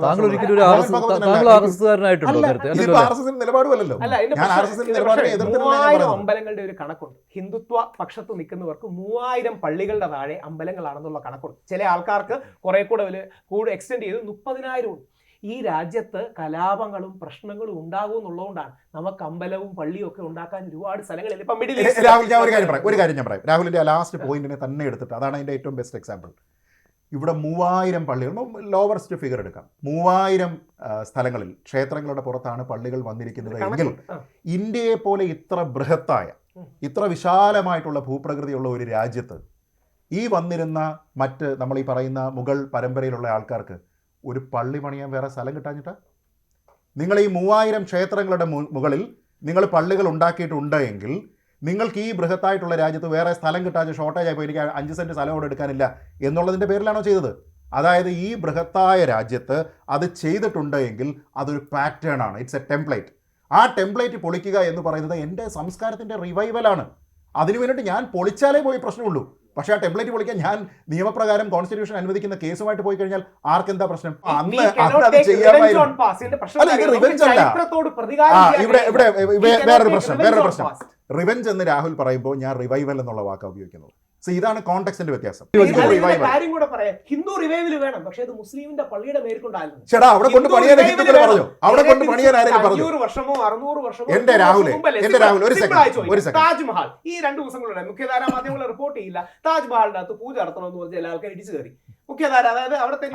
RSSന് നിലപാടുമല്ലോ. ഞാൻ RSSന്റെ നിലപാടിനെ എതിർത്തിട്ടില്ല. അമ്പലങ്ങളുടെ ഒരു കണക്കുണ്ട്. ഹിന്ദുത്വ പക്ഷത്ത് നിൽക്കുന്നവർക്ക് 3000 പള്ളികളുടെ താഴെ അമ്പലങ്ങളാണെന്നുള്ള കണക്കുണ്ട്. ചില ആൾക്കാർക്ക് കുറെ കൂടെ എക്സ്റ്റെൻഡ് ചെയ്ത് 30,000 ഉണ്ട്. ഈ രാജ്യത്ത് കലാപങ്ങളും പ്രശ്നങ്ങളും ഉണ്ടാകും എന്നുള്ളതുകൊണ്ടാണ് നമുക്ക് അമ്പലവും പള്ളിയും ഒക്കെ ഉണ്ടാക്കാൻ ഒരുപാട് സ്ഥലങ്ങളിൽ. ഇപ്പം മിഡിൽ ഈസ്റ്റ്. രാഹുൽ, ഞാൻ ഒരു കാര്യം ഞാൻ പറയാം. രാഹുലിന്റെ ലാസ്റ്റ് പോയിന്റിനെ തന്നെ എടുത്തിട്ട് അതാണ് അതിന്റെ ഏറ്റവും ബെസ്റ്റ് എക്സാമ്പിൾ. ഇവിടെ 3000 പള്ളികൾ, ലോവസ്റ്റ് ഫിഗർ എടുക്കാം, 3000 സ്ഥലങ്ങളിൽ ക്ഷേത്രങ്ങളുടെ പുറത്താണ് പള്ളികൾ വന്നിരിക്കുന്നത് എങ്കിൽ ഇന്ത്യയെ പോലെ ഇത്ര ബൃഹത്തായ, ഇത്ര വിശാലമായിട്ടുള്ള ഭൂപ്രകൃതിയുള്ള ഒരു രാജ്യത്ത് ഈ വന്നിരുന്ന മറ്റ് നമ്മൾ ഈ പറയുന്ന മുഗൾ പരമ്പരയിലുള്ള ആൾക്കാർക്ക് ഒരു പള്ളി പണിയാൻ വേറെ സ്ഥലം കിട്ടാഞ്ഞിട്ടാ? നിങ്ങൾ ഈ 3000 ക്ഷേത്രങ്ങളുടെ മുകളിൽ നിങ്ങൾ പള്ളികൾ ഉണ്ടാക്കിയിട്ടുണ്ട് എങ്കിൽ നിങ്ങൾക്ക് ഈ ബൃഹത്തായിട്ടുള്ള രാജ്യത്ത് വേറെ സ്ഥലം കിട്ടാതെ ഷോർട്ടേജ് ആയിപ്പോൾ എനിക്ക് 5 സെൻറ്റ് സ്ഥലം കൂടെ എടുക്കാനില്ല എന്നുള്ളതിൻ്റെ പേരിലാണോ ചെയ്തത്? അതായത് ഈ ബൃഹത്തായ രാജ്യത്ത് അത് ചെയ്തിട്ടുണ്ട് എങ്കിൽ അതൊരു പാറ്റേൺ ആണ്, ഇറ്റ്സ് എ ടെംപ്ലേറ്റ്. ആ ടെംപ്ലേറ്റ് പൊളിക്കുക എന്ന് പറയുന്നത് എൻ്റെ സംസ്കാരത്തിൻ്റെ റിവൈവലാണ്. അതിനു വേണ്ടിയിട്ട് ഞാൻ പൊളിച്ചാലേ പോയി പ്രശ്നമുള്ളൂ. പക്ഷേ ആ ടെംപ്ലേറ്റ് പൊളിക്കാൻ ഞാൻ നിയമപ്രകാരം കോൺസ്റ്റിറ്റ്യൂഷൻ അനുവദിക്കുന്ന കേസുമായിട്ട് പോയി കഴിഞ്ഞാൽ ആർക്കെന്താ പ്രശ്നം? അന്ന് അത് ചെയ്യാമായിരുന്നു. ഇവിടെ വേറൊരു പ്രശ്നം. റിവെഞ്ച് എന്ന് രാഹുൽ പറയുമ്പോൾ ഞാൻ റിവൈവൽ എന്നുള്ള വാക്കാണ് ഉപയോഗിക്കുന്നത്. ഇതാണ് കോണ്ടെക്സ്റ്റിന്റെ വ്യത്യാസം. കാര്യം കൂടെ പറയാം, ഹിന്ദു റിവൈവൽ വേണം, പക്ഷേ അത് മുസ്ലിമിന്റെ പള്ളിയുടെ മേൽക്കൊണ്ടായിരുന്നു. ചേട്ടാ, അവിടെ കൊണ്ട് പണിയാൻ ഹിന്ദുക്കൾ പറഞ്ഞു, അവിടെ കൊണ്ട് പണിയാൻ ആരെങ്കിലും പറഞ്ഞു? 500 വർഷമോ 600 വർഷമോ. എന്റെ രാഹുൽ ഒരു സെക്കൻഡ്. താജ്മഹൽ ഈ 2 ദിവസങ്ങളുടെ മുഖ്യധാര മാധ്യമങ്ങൾ റിപ്പോർട്ട് ചെയ്യില്ല. താജ്മഹലിന്റെ അകത്ത് പൂജ നടത്തണമെന്ന് പറഞ്ഞ ചില ആൾക്കാർ ഇടിച്ചു കയറി. മുഖ്യധാര, അതായത് അവിടുത്തെ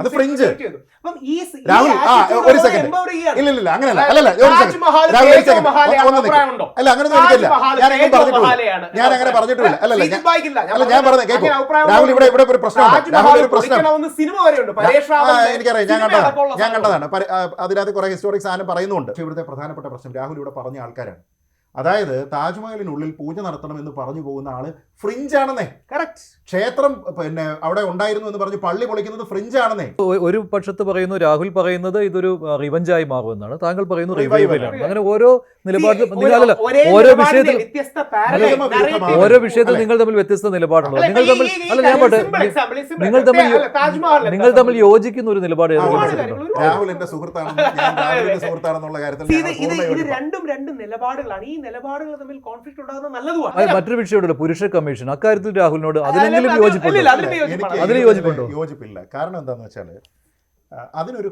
രാഹുൽ ഒരു സെക്കൻഡ്. ഇല്ല അങ്ങനെയല്ല. അല്ല അങ്ങനെ പറഞ്ഞിട്ടില്ല. ഞാൻ പറഞ്ഞ കേൾക്കും രാഹുൽ. ഇവിടെ ഒരു പ്രശ്നമുണ്ട്. രാഹുൽ ഒരു പ്രശ്നം എനിക്കറിയാം, ഞാൻ കണ്ടതാണ്. അതിനകത്ത് കുറെ ഹിസ്റ്റോറിക് സാധനം പറയുന്നുണ്ട്. ഇവിടുത്തെ പ്രധാനപ്പെട്ട പ്രശ്നം രാഹുൽ ഇവിടെ പറഞ്ഞ ആൾക്കാരാണ്. അതായത് താജ്മഹലിനുള്ളിൽ പൂജ നടത്തണമെന്ന് പറഞ്ഞു പോകുന്ന ആള് ഫ്രിഞ്ചാണെന്നേ. കറക്റ്റ്. ക്ഷേത്രം പിന്നെ അവിടെ ഉണ്ടായിരുന്നു എന്ന് പറഞ്ഞ് പള്ളി പൊളിക്കുന്നത് ഫ്രിഞ്ചാണെന്നേ. ഒരു പക്ഷത്ത് പറയുന്നു, രാഹുൽ പറയുന്നത് ഇതൊരു റിവഞ്ചായി മാറുമെന്നാണ്, താങ്കൾ പറയുന്നു Revival റിവൈവലാണ്. അങ്ങനെ ഓരോ നിലപാടിലും See, നിങ്ങളല്ല ഒരേ ഓരോ നിലപാടിന്റെ വിഷയത്തിൽ വ്യത്യസ്ത paradigm, narrative. ഓരോ വിഷയത്തിൽ നിങ്ങൾ തമ്മിൽ വ്യത്യസ്ത നിലപാടുണ്ടോ? നിങ്ങൾ തമ്മിൽ അല്ല ഞാൻ പറട്ടെ, നിങ്ങൾ തമ്മിൽ യോജിക്കുന്ന ഒരു നിലപാട് രാഹുൽ എന്റെ സുഹൃത്താണെന്ന്, ഞാൻ രാഹുലിന്റെ സുഹൃത്താണെന്നുള്ള കാര്യത്തിൽ ഞങ്ങൾ പൂർണ്ണ ഇത് യോജിപ്പാണ്. രണ്ടും രണ്ട് നിലപാടുകളാണ്. ഈ നിലപാടുകൾ തമ്മിൽ കോൺഫ്ലിക്റ്റ് ഉണ്ടാകുന്നത് നല്ലതുമാണ്. മറ്റൊരു വിഷയമുണ്ടല്ലോ, പുരുഷ കമ്മീഷൻ. അക്കാര്യത്തിൽ രാഹുലിനോട് അതിലെങ്കിലും ഇല്ല, യോജിപ്പുണ്ടോ? ഇല്ല, അതിൽ യോജിപ്പാണ്. അതിൽ യോജിപ്പുണ്ടോ? യോജിപ്പില്ല. കാരണം എന്താന്ന് വെച്ചാൽ അതിനൊരു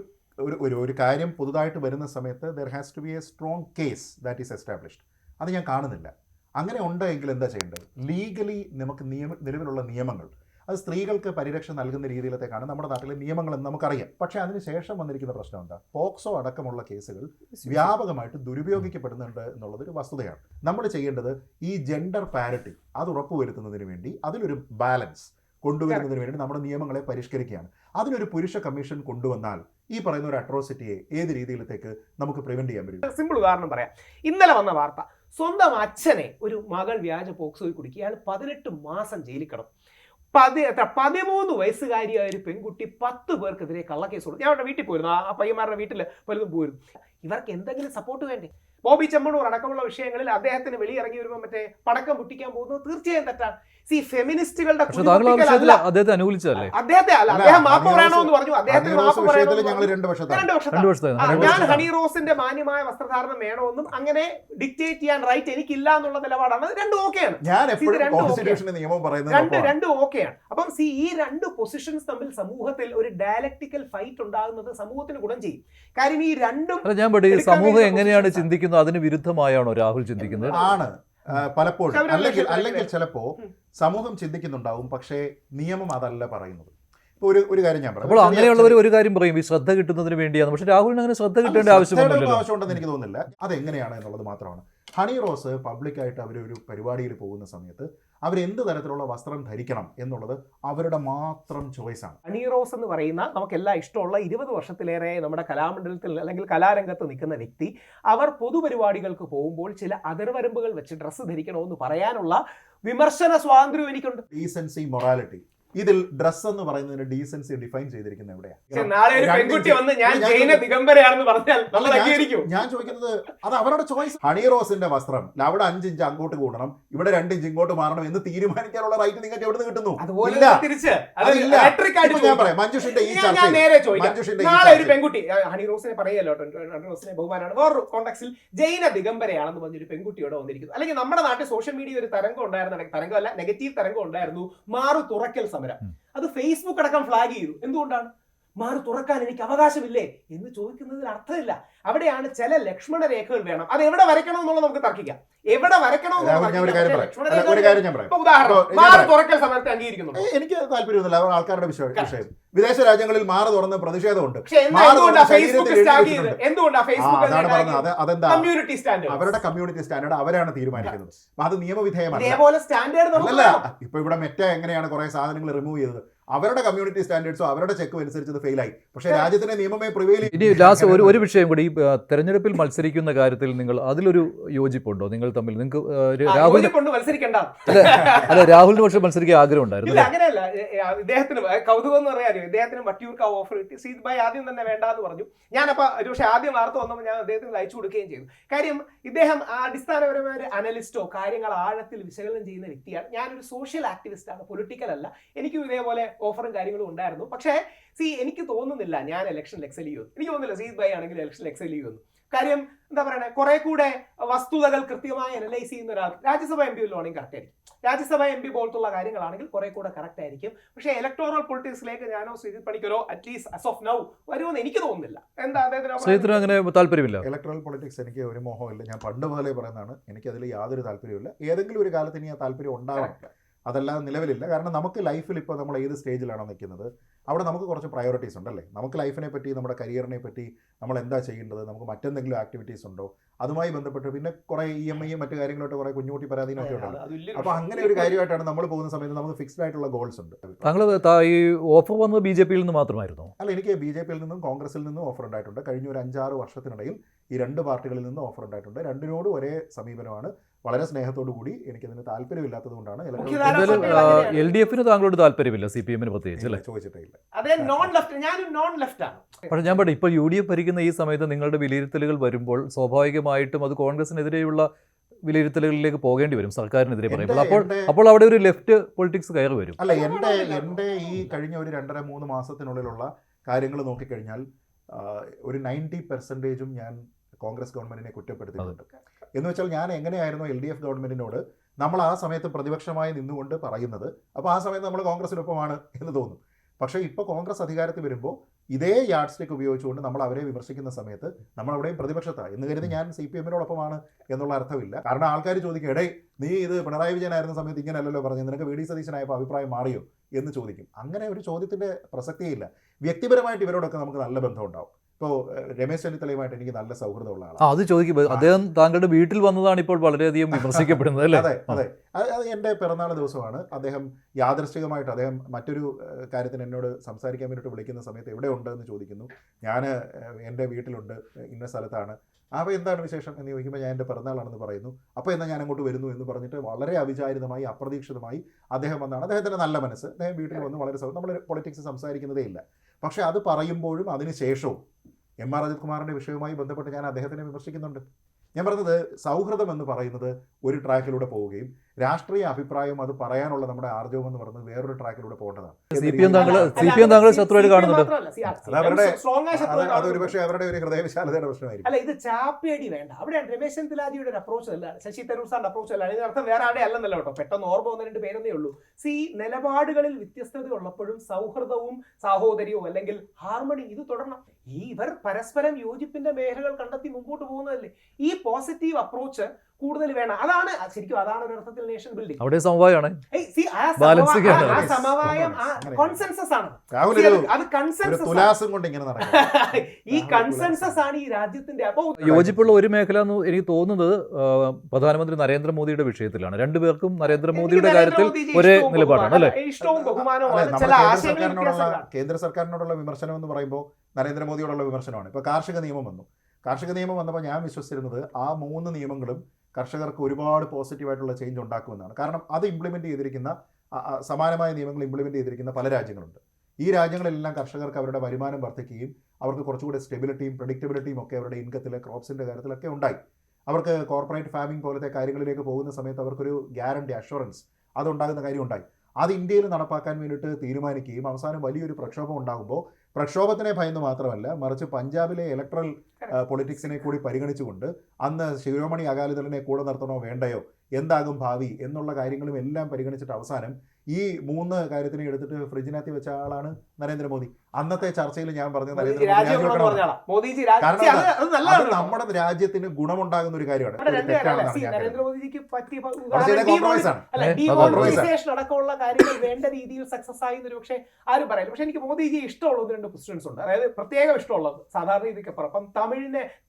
ഒരു കാര്യം പുതുതായിട്ട് വരുന്ന സമയത്ത് there has to be a strong case that is established. അത് ഞാൻ കാണുന്നില്ല. അങ്ങനെ ഉണ്ടെങ്കിൽ എന്താ ചെയ്യേണ്ടത്? ലീഗലി നമുക്ക് നിലവിലുള്ള നിയമങ്ങൾ, അത് സ്ത്രീകൾക്ക് പരിരക്ഷ നൽകുന്ന രീതിയിലത്തേക്കാണ് നമ്മുടെ നാട്ടിലെ നിയമങ്ങളെന്ന് നമുക്കറിയാം. പക്ഷേ അതിനുശേഷം വന്നിരിക്കുന്ന പ്രശ്നം എന്താ? പോക്സോ അടക്കമുള്ള കേസുകൾ വ്യാപകമായിട്ട് ദുരുപയോഗിക്കപ്പെടുന്നുണ്ട് എന്നുള്ളത് ഒരു വസ്തുതയാണ്. നമ്മൾ ചെയ്യേണ്ടത് ഈ ജെൻഡർ പാരിറ്റി അത് ഉറപ്പുവരുത്തുന്നതിന് വേണ്ടി, അതിലൊരു ബാലൻസ് കൊണ്ടുവരുന്നതിന് വേണ്ടി നമ്മുടെ നിയമങ്ങളെ പരിഷ്കരിക്കുകയാണ്. അതിനൊരു പുരുഷ കമ്മീഷൻ കൊണ്ടുവന്നാൽ ഈ പറയുന്ന ഒരു അട്രോസിറ്റിയെ ഏത് രീതിയിലത്തേക്ക് നമുക്ക് പ്രിവെന്റ് ചെയ്യാൻ പറ്റും? സിമ്പിൾ ഉദാഹരണം പറയാം. ഇന്നലെ വന്ന വാർത്ത, സ്വന്തം അച്ഛനെ ഒരു മകൾ വ്യാജ പോക്സോയിൽ കുടുക്കി. അയാൾ 18 മാസം ജയിലിൽ കിടന്നു. 13 വയസ്സുകാരിയായ ഒരു പെൺകുട്ടി 10 പേർക്കെതിരെ കള്ളക്കേസ് കൊടുത്തു. ഞാൻ അവിടെ വീട്ടിൽ പോയിരുന്നു, ആ പയ്യന്മാരുടെ വീട്ടിൽ പലതും പോയിരുന്നു. ഇവർക്ക് എന്തെങ്കിലും സപ്പോർട്ട് വേണ്ടേ? ബോബി ചെമ്മണ്ണൂർ അടക്കമുള്ള വിഷയങ്ങളിൽ അദ്ദേഹത്തിന് വെളിയിറങ്ങി വരുമ്പോൾ മറ്റേ പടക്കം പൊട്ടിക്കാൻ പോകുന്നത് തീർച്ചയായും തെറ്റാണ്. ഫെമിനിസ്റ്റുകളുടെ അദ്ദേഹത്തെ അനുകൂലിച്ചതല്ലേ? അദ്ദേഹം മാപ്പ് പറയണമെന്ന് പറഞ്ഞു. അദ്ദേഹത്തിന് മാപ്പ് പറയണമെന്ന് രണ്ട് ഞാൻ ഹണി റോസിന്റെ മാന്യമായ വസ്ത്രധാരണം വേണമെന്നും അങ്ങനെ ഡിക്റ്റേറ്റ് ചെയ്യാൻ റൈറ്റ് എനിക്കില്ല എന്നുള്ള നിലപാടാണ്. രണ്ടും ഓക്കെയാണ്. രണ്ടും ഓക്കെയാണ്. അപ്പം ഈ രണ്ട് പൊസിഷൻസ് തമ്മിൽ സമൂഹത്തിൽ ഒരു ഡയലക്ടിക്കൽ ഫൈറ്റ് ഉണ്ടാകുന്നത് സമൂഹത്തിന് ഗുണം ചെയ്യും. കാര്യം ഈ രണ്ടും ഞാൻ സമൂഹം എങ്ങനെയാണ് ചിന്തിക്കുന്നത് അതിന് വിരുദ്ധമായാണോ രാഹുൽ ചിന്തിക്കുന്നത്? ആണ് പലപ്പോഴും. അല്ലെങ്കിൽ ചിലപ്പോ സമൂഹം ചിന്തിക്കുന്നുണ്ടാവും, പക്ഷേ നിയമം അതല്ല പറയുന്നത്. ഇപ്പോൾ ഒരു കാര്യം ഞാൻ പറയാം. അപ്പോൾ അങ്ങനെയുള്ളവർ ഒരു കാര്യം പറയും, ഈ ശ്രദ്ധ കിട്ടുന്നതിന് വേണ്ടിയാണ്. പക്ഷെ രാഹുലിന് അങ്ങനെ ശ്രദ്ധ കിട്ടേണ്ട ആവശ്യമുണ്ടെന്ന് എനിക്ക് തോന്നുന്നില്ല. അതെങ്ങനെയാണ് എന്നുള്ളത് മാത്രമാണ്. ഹണി റോസ് പബ്ലിക്കായിട്ട് അവരൊരു പരിപാടിയിൽ പോകുന്ന സമയത്ത് അവരെന്ത് തരത്തിലുള്ള വസ്ത്രം ധരിക്കണം എന്നുള്ളത് അവരുടെ മാത്രം ചോയ്സാണ്. ഹണി റോസ് എന്ന് പറയുന്ന നമുക്കെല്ലാം ഇഷ്ടമുള്ള 20 വർഷത്തിലേറെ നമ്മുടെ കലാമണ്ഡലത്തിൽ അല്ലെങ്കിൽ കലാരംഗത്ത് നിൽക്കുന്ന വ്യക്തി, അവർ പൊതുപരിപാടികൾക്ക് പോകുമ്പോൾ ചില അതിർവരമ്പുകൾ വെച്ച് ഡ്രസ്സ് ധരിക്കണമെന്ന് പറയാനുള്ള വിമർശന സ്വാതന്ത്ര്യം എനിക്കുണ്ട്. ഡീസൻസി, മൊറാലിറ്റി, ഇതിൽ ഡ്രസ് എന്ന് പറയുന്നതിന് ഡീസൻസി ഡിഫൈൻ ചെയ്തിരിക്കുന്നത് എവിടെയാണ്? നാളെ ഒരു പെൺകുട്ടി വന്ന് ഞാൻ ജൈന ദിഗംബരയാണെന്ന് പറഞ്ഞാൽ ഞാൻ ചോദിക്കുന്നത് അത് അവരുടെ ചോയ്സ്. ഹണി റോസിന്റെ വസ്ത്രം അവിടെ 5 ഇഞ്ച് അങ്ങോട്ട് കൂടണം, ഇവിടെ 2 ഇഞ്ച് ഇങ്ങോട്ട് മാറണം എന്ന് തീരുമാനിക്കാനുള്ള റൈറ്റ് നിങ്ങൾക്ക് എവിടെ നിന്ന് കിട്ടുന്നു? മഞ്ജുഷിന്റെ ഈ നാളെ ഒരു പെൺകുട്ടി ഹണി റോസിനെ പറയല്ലോ, ഹണി റോസിനെ ബഹുമാനാണ്, വേറൊരു കോൺടാക്സിൽ ജൈന ദിഗംബരയാണെന്ന് പറഞ്ഞൊരു പെൺകുട്ടിയോടെ വന്നിരിക്കുന്നു. അല്ലെങ്കിൽ നമ്മുടെ നാട്ടിൽ സോഷ്യൽ മീഡിയ ഒരു തരംഗം ഉണ്ടായിരുന്നു, തരംഗമല്ല നെഗറ്റീവ് തരംഗം ഉണ്ടായിരുന്നു, മാറു തുറക്കൽ സമരം. അത് ഫേസ്ബുക്ക് അടക്കം ഫ്ലാഗ് ചെയ്തു. എന്തുകൊണ്ടാണ്? മാറി തുറക്കാൻ എനിക്ക് അവകാശമില്ലേ എന്ന് ചോദിക്കുന്നതിൽ അർത്ഥമില്ല. അവിടെയാണ് ചില ലക്ഷ്മണ രേഖകൾ വേണം. അത് എവിടെ വരയ്ക്കണം എന്നുള്ളത് നമുക്ക് തർക്കിക്കാം. എവിടെ വരയ്ക്കണം എനിക്ക് താല്പര്യമൊന്നുമില്ല. ആൾക്കാരുടെ വിഷയം. വിദേശ രാജ്യങ്ങളിൽ മാറി തുറന്ന് പ്രതിഷേധമുണ്ട്. അവരുടെ കമ്മ്യൂണിറ്റി സ്റ്റാൻഡേർഡ് അവരാണ് തീരുമാനിക്കുന്നത്. അത് നിയമവിധേയമല്ല. ഇപ്പൊ ഇവിടെ മെറ്റ എങ്ങനെയാണ് കുറെ സാധനങ്ങൾ റിമൂവ് ചെയ്തത്? അവരുടെ കമ്മ്യൂണിറ്റി സ്റ്റാൻഡേർഡ്സോ അവരുടെ ചെക്കും അനുസരിച്ച് ഫെയിലായി. പക്ഷേ രാജ്യത്തിന്റെ നിയമമേ പ്രിവെയിൽ. ഇനി ലാസ്റ്റ് ഒരു വിഷയം കൂടി, ഈ തെരഞ്ഞെടുപ്പിൽ മത്സരിക്കുന്ന കാര്യത്തിൽ നിങ്ങൾ അതിലൊരു യോജിപ്പുണ്ടോ നിങ്ങൾ തമ്മിൽ? നിങ്ങൾക്ക് രാഹുലിന് പക്ഷേ മത്സരിക്കാൻ ആഗ്രഹം ഉണ്ടായിരുന്നു. അങ്ങനെയല്ല, ഇദ്ദേഹത്തിന് കൗതുകം എന്ന് പറയാനോ, ഇദ്ദേഹത്തിന് വട്ടിയൂർക്കാവ് ഓഫർ കിട്ടി. സീത് ഭായ് ആദ്യം തന്നെ വേണ്ടാന്ന് പറഞ്ഞു. ഞാനപ്പോ ഒരു പക്ഷേ ആദ്യം വാർത്ത വന്നപ്പോൾ ഞാൻ അദ്ദേഹത്തിന് അയച്ചു കൊടുക്കുകയും ചെയ്തു. കാര്യം ഇദ്ദേഹം അടിസ്ഥാനപരമായ ഒരു അനലിസ്റ്റോ കാര്യങ്ങൾ ആഴത്തിൽ വിശകലനം ചെയ്യുന്ന വ്യക്തിയാണ്. ഞാനൊരു സോഷ്യൽ ആക്ടിവിസ്റ്റ് ആണ്, പൊളിറ്റിക്കൽ അല്ല. എനിക്കും ഇതേപോലെ ഓഫറും കാര്യങ്ങളും ഉണ്ടായിരുന്നു. പക്ഷേ എനിക്ക് തോന്നുന്നില്ല ഞാൻ ഇലക്ഷനിൽ എക്സൽ ചെയ്യുമെന്ന്. എനിക്ക് തോന്നുന്നില്ല സീത് ഭായ് ആണെങ്കിൽ ഇലക്ഷനിൽ എക്സൽ ചെയ്യുമെന്ന്. കാര്യം എന്താ പറയണേ, കുറെ കൂടെ വസ്തുതകൾ കൃത്യമായി അനലൈസ് ചെയ്യുന്ന ഒരാൾ രാജ്യസഭ എം പി ആണെങ്കിൽ കറക്റ്റ് ആയിരിക്കും. രാജ്യസഭ എം പി പോലത്തുള്ള കാര്യങ്ങളാണെങ്കിൽ കുറെ കൂടെ കറക്റ്റ് ആയിരിക്കും. പക്ഷേ ഇലക്ടോറൽ പൊളിറ്റിക്സിലേക്ക് ഞാനോ ശ്രീജിത് പണിക്കരോ അറ്റ്ലീസ്റ്റ് ആസ് ഓഫ് നൗ വരുമെന്ന് എനിക്ക് തോന്നുന്നില്ല. എന്താ അദ്ദേഹത്തിന് അങ്ങനെ താല്പര്യമില്ല. ഇലക്ടറൽ പൊളിറ്റിക്സ് എനിക്ക് ഒരു മോഹമില്ല. ഞാൻ പണ്ട് മുതലേ പറയുന്നതാണ്, എനിക്ക് അതിൽ യാതൊരു താല്പര്യമില്ല. ഏതെങ്കിലും ഒരു കാലത്ത് ഇനി ആ താല്പര്യം ഉണ്ടാവാം. അതെല്ലാം നിലവിലില്ല. കാരണം നമുക്ക് ലൈഫിൽ ഇപ്പോൾ നമ്മൾ ഏത് സ്റ്റേജിലാണോ നിൽക്കുന്നത് അവിടെ നമുക്ക് കുറച്ച് പ്രയോറിറ്റീസ് ഉണ്ടല്ലേ. നമുക്ക് ലൈഫിനെ പറ്റി, നമ്മുടെ കരിയറിനെ പറ്റി, നമ്മൾ എന്താ ചെയ്യേണ്ടത്, നമുക്ക് മറ്റെന്തെങ്കിലും ആക്ടിവിറ്റീസ് ഉണ്ടോ, അതുമായി ബന്ധപ്പെട്ട് പിന്നെ കുറേ EMI മറ്റു കാര്യങ്ങളായിട്ട് കുറേ കുഞ്ഞുകുട്ടി പരാധീനമൊക്കെ ഉണ്ടല്ലോ. അപ്പോൾ അങ്ങനെ ഒരു കാര്യമായിട്ടാണ് നമ്മൾ പോകുന്ന സമയത്ത് നമുക്ക് ഫിക്സ്ഡ് ആയിട്ടുള്ള ഗോൾസ് ഉണ്ട്. താങ്കൾ ഈ ഓഫർ വന്നത് BJP യിൽ നിന്ന് മാത്രമായിരുന്നു? അല്ല, എനിക്ക് BJP യിൽ നിന്നും കോൺഗ്രസിൽ നിന്നും ഓഫർ ഉണ്ടായിട്ടുണ്ട്. കഴിഞ്ഞ ഒരു 5-6 വർഷത്തിനിടയിൽ ഈ രണ്ട് പാർട്ടികളിൽ നിന്നും ഓഫർ ഉണ്ടായിട്ടുണ്ട്. രണ്ടിനോടും ഒരേ സമീപനമാണ്. വളരെ സ്നേഹത്തോടു കൂടി എനിക്കതിന് താല്പര്യമില്ലാത്തത് കൊണ്ടാണ് LDF താങ്കളോട് താല്പര്യമില്ല, CPM പ്രത്യേകിച്ച് അല്ലേ? ചോദിച്ചിട്ടില്ല. പക്ഷേ ഞാൻ പറയും, ഇപ്പോൾ UDF ഭരിക്കുന്ന ഈ സമയത്ത് നിങ്ങളുടെ വിലയിരുത്തലുകൾ വരുമ്പോൾ സ്വാഭാവികമായിട്ടും അത് കോൺഗ്രസിനെതിരെയുള്ള വിലയിരുത്തലുകളിലേക്ക് പോകേണ്ടി വരും, സർക്കാരിനെതിരെ പറയുമ്പോൾ. അപ്പോൾ അവിടെ ഒരു ലെഫ്റ്റ് പൊളിറ്റിക്സ് കയറി വരും. അല്ല, എൻ്റെ ഈ കഴിഞ്ഞ ഒരു 2.5-3 മാസത്തിനുള്ളിലുള്ള കാര്യങ്ങൾ നോക്കിക്കഴിഞ്ഞാൽ ഒരു 90% ഞാൻ കോൺഗ്രസ് ഗവൺമെന്റിനെ കുറ്റപ്പെടുത്തിയിട്ടുണ്ട്. എന്ന് വെച്ചാൽ ഞാൻ എങ്ങനെയായിരുന്നു LDF ഗവൺമെന്റിനോട് നമ്മൾ ആ സമയത്ത് പ്രതിപക്ഷമായി നിന്നുകൊണ്ട് പറയുന്നത്, അപ്പോൾ ആ സമയത്ത് നമ്മൾ കോൺഗ്രസിനൊപ്പമാണ് എന്ന് തോന്നും. പക്ഷേ ഇപ്പോൾ കോൺഗ്രസ് അധികാരത്തിൽ വരുമ്പോൾ ഇതേ യാർഡ് സ്റ്റിക്ക് ഉപയോഗിച്ചുകൊണ്ട് നമ്മൾ അവരെ വിമർശിക്കുന്ന സമയത്ത് നമ്മൾ അവിടെയും പ്രതിപക്ഷത്താണ് എന്ന് കരുതി ഞാൻ CPM-നോടൊപ്പമാണ് എന്നുള്ള അർത്ഥമില്ല. കാരണം ആൾക്കാർ ചോദിക്കും, എടേ നീ ഇത് പിണറായി വിജയനായിരുന്ന സമയത്ത് ഇങ്ങനെയല്ലല്ലോ പറഞ്ഞു, നിനക്ക് VD സതീശനായപ്പോൾ അഭിപ്രായം മാറിയോ എന്ന് ചോദിക്കും. അങ്ങനെ ഒരു ചോദ്യത്തിൻ്റെ പ്രസക്തിയില്ല. വ്യക്തിപരമായിട്ട് ഇവരോടൊക്കെ നമുക്ക് നല്ല ബന്ധമുണ്ടാവും. ഇപ്പോൾ രമേശ് ചെന്നിത്തലയുമായിട്ട് എനിക്ക് നല്ല സൗഹൃദമുള്ള ആളാണ്. അത് ചോദിക്കുമ്പോൾ അദ്ദേഹം താങ്കളുടെ വീട്ടിൽ വന്നതാണ് ഇപ്പോൾ വളരെയധികം വിമർശിക്കപ്പെടുന്നത് അല്ലേ? അതെ അതെ, അത് എൻ്റെ പിറന്നാൾ ദിവസമാണ്. അദ്ദേഹം യാദൃശ്ചികമായിട്ട് അദ്ദേഹം മറ്റൊരു കാര്യത്തിന് എന്നോട് സംസാരിക്കാൻ വേണ്ടിയിട്ട് വിളിക്കുന്ന സമയത്ത് എവിടെ ഉണ്ട് എന്ന് ചോദിക്കുന്നു. ഞാൻ എൻ്റെ വീട്ടിലുണ്ട്, ഇന്ന സ്ഥലത്താണ്. അപ്പോൾ എന്താണ് വിശേഷം എന്ന് ചോദിക്കുമ്പോൾ ഞാൻ എൻ്റെ പിറന്നാളാണെന്ന് പറയുന്നു. അപ്പോൾ എന്നാൽ ഞാൻ അങ്ങോട്ട് വരുന്നു എന്ന് പറഞ്ഞിട്ട് വളരെ അവിചാരിതമായി അപ്രതീക്ഷിതമായി അദ്ദേഹം വന്നാണ്. അദ്ദേഹത്തിൻ്റെ നല്ല മനസ്സ്, അദ്ദേഹം വീട്ടിൽ വന്ന് വളരെ നമ്മൾ പൊളിറ്റിക്സ് സംസാരിക്കുന്നതേ ഇല്ല. പക്ഷേ അത് പറയുമ്പോഴും അതിന് ശേഷവും MR അജിത് കുമാറിൻ്റെ വിഷയവുമായി ബന്ധപ്പെട്ട് ഞാൻ അദ്ദേഹത്തിനെ വിമർശിക്കുന്നുണ്ട്. ഞാൻ പറഞ്ഞത് സൗഹൃദം എന്ന് പറയുന്നത് ഒരു ട്രാക്കിലൂടെ പോവുകയും രാഷ്ട്രീയ അഭിപ്രായം അത് പറയാനുള്ള നമ്മുടെ ആർജവം എന്ന് പറയുന്നത് വേറൊരു ട്രാക്കിലൂടെ പോകേണ്ടതാണ്. CPM താങ്കൾ ശത്രുവായിട്ട് കാണുന്നുണ്ട്. അതൊരു പക്ഷേ അവരുടെ ഒരു ഹൃദയവിശാലതയുടെ പ്രശ്നമായിരിക്കും. അല്ല, ഇത് ചാപ്പിയടി വേണ്ട. അവിടെയാണ് രമേശ് ചെന്നിത്തലാജിയുടെ ഒരു അപ്രോച്ച് അല്ലാണ്, ശശി തരൂർ സാറിന്റെ അപ്രോച്ച് അല്ലാണ്. ഇതിനർത്ഥം വേറെ ആടെ അല്ലെന്നല്ലോ കേട്ടോ, പെട്ടെന്ന് ഓർമ്മ വന്ന 2 പേരെന്നേ ഉള്ളൂ. നിലപാടുകളിൽ വ്യത്യസ്തത ഉള്ളപ്പോഴും സൗഹൃദവും സാഹോദര്യവും അല്ലെങ്കിൽ ഹാർമണി ഇത് തുടരണം. ഇവർ പരസ്പരം യോജിപ്പിന്റെ മേഖലകൾ കണ്ടെത്തി മുമ്പോട്ട് പോകുന്നതല്ലേ. ഈ പോസിറ്റീവ് അപ്രോച്ച് കൂടുതൽ വേണം. അതാണ് ശരിക്കും, അതാണ് ഒരു അർത്ഥത്തിൽ നേഷൻ ബിൽഡിംഗ്. അവിടെ സമവായമാണ്, സമവായം കോൺസെൻസസ് ആണ്. അത് കൺസെൻസസ് കൊണ്ട് ഇങ്ങനെ ഈ കൺസെൻസസ് ആണ് ഈ രാജ്യത്തിന്റെ. അപ്പോൾ യോജിപ്പുള്ള ഒരു മേഖല എന്ന് എനിക്ക് തോന്നുന്നത് പ്രധാനമന്ത്രി നരേന്ദ്രമോദിയുടെ വിഷയത്തിലാണ്. രണ്ടുപേർക്കും നരേന്ദ്രമോദിയുടെ കാര്യത്തിൽ ഒരേ നിലപാടാണ് അല്ലേ? ഇഷ്ടവും ബഹുമാനവും. കേന്ദ്ര സർക്കാരിനോടുള്ള വിമർശനം എന്ന് പറയുമ്പോൾ നരേന്ദ്രമോദിയോടുള്ള വിമർശനമാണ്. ഇപ്പോൾ കാർഷിക നിയമം വന്നു. കാർഷിക നിയമം വന്നപ്പോൾ ഞാൻ വിശ്വസിച്ചിരുന്നത് ആ 3 നിയമങ്ങളും കർഷകർക്ക് ഒരുപാട് പോസിറ്റീവായിട്ടുള്ള ചേഞ്ച് ഉണ്ടാക്കുമെന്നാണ്. കാരണം അത് ഇംപ്ലിമെൻറ്റ് ചെയ്തിരിക്കുന്ന സമാനമായ നിയമങ്ങൾ ഇംപ്ലിമെൻറ്റ് ചെയ്തിരിക്കുന്ന പല രാജ്യങ്ങളുണ്ട്. ഈ രാജ്യങ്ങളെല്ലാം കർഷകർക്ക് അവരുടെ വരുമാനം വർദ്ധിക്കുകയും അവർക്ക് കുറച്ചുകൂടി സ്റ്റെബിലിറ്റിയും പ്രഡിക്റ്റബിലിറ്റിയും ഒക്കെ അവരുടെ ഇൻകത്തിലെ ക്രോപ്സിൻ്റെ കാര്യത്തിലൊക്കെ ഉണ്ടായി. അവർക്ക് കോർപ്പറേറ്റ് ഫാമിംഗ് പോലത്തെ കാര്യങ്ങളിലേക്ക് പോകുന്ന സമയത്ത് അവർക്കൊരു ഗ്യാരണ്ടി, അഷുറൻസ് അതുണ്ടാകുന്ന കാര്യം ഉണ്ടായി. അത് ഇന്ത്യയിൽ നടപ്പാക്കാൻ വേണ്ടിയിട്ട് തീരുമാനിക്കുകയും അവസാനം വലിയൊരു പ്രക്ഷോഭം ഉണ്ടാകുമ്പോൾ പ്രക്ഷോഭത്തിനെ ഭയന്ന് മാത്രമല്ല, മറിച്ച് പഞ്ചാബിലെ ഇലക്ട്രൽ പൊളിറ്റിക്സിനെ കൂടി പരിഗണിച്ചുകൊണ്ട് അന്ന് ശിരോമണി അകാലിദളിനെ കൂടെ നിർത്തണോ വേണ്ടയോ, എന്താകും ഭാവി എന്നുള്ള കാര്യങ്ങളും എല്ലാം പരിഗണിച്ചിട്ട് അവസാനം ഈ 3 കാര്യത്തിനെ എടുത്തിട്ട് ഫ്രിഡ്ജിനകത്ത് വെച്ച ആളാണ് നരേന്ദ്രമോദി. അന്നത്തെ ചർച്ചയിൽ ഞാൻ പറഞ്ഞത് അത് നമ്മുടെ രാജ്യത്തിന് ഗുണമുണ്ടാകുന്ന ഒരു കാര്യമാണ്. അടക്കമുള്ള കാര്യങ്ങൾ വേണ്ട രീതിയിൽ സക്സസ് ആയി ഒരു പക്ഷേ ആരും പറയില്ല. പക്ഷെ എനിക്ക് മോദിജി ഇഷ്ടമുള്ള 1-2 ക്വസ്റ്റ്യൻസ് ഉണ്ട്. അതായത് പ്രത്യേകം ഇഷ്ടമുള്ളത് സാധാരണ രീതിക്ക് പുറപ്പം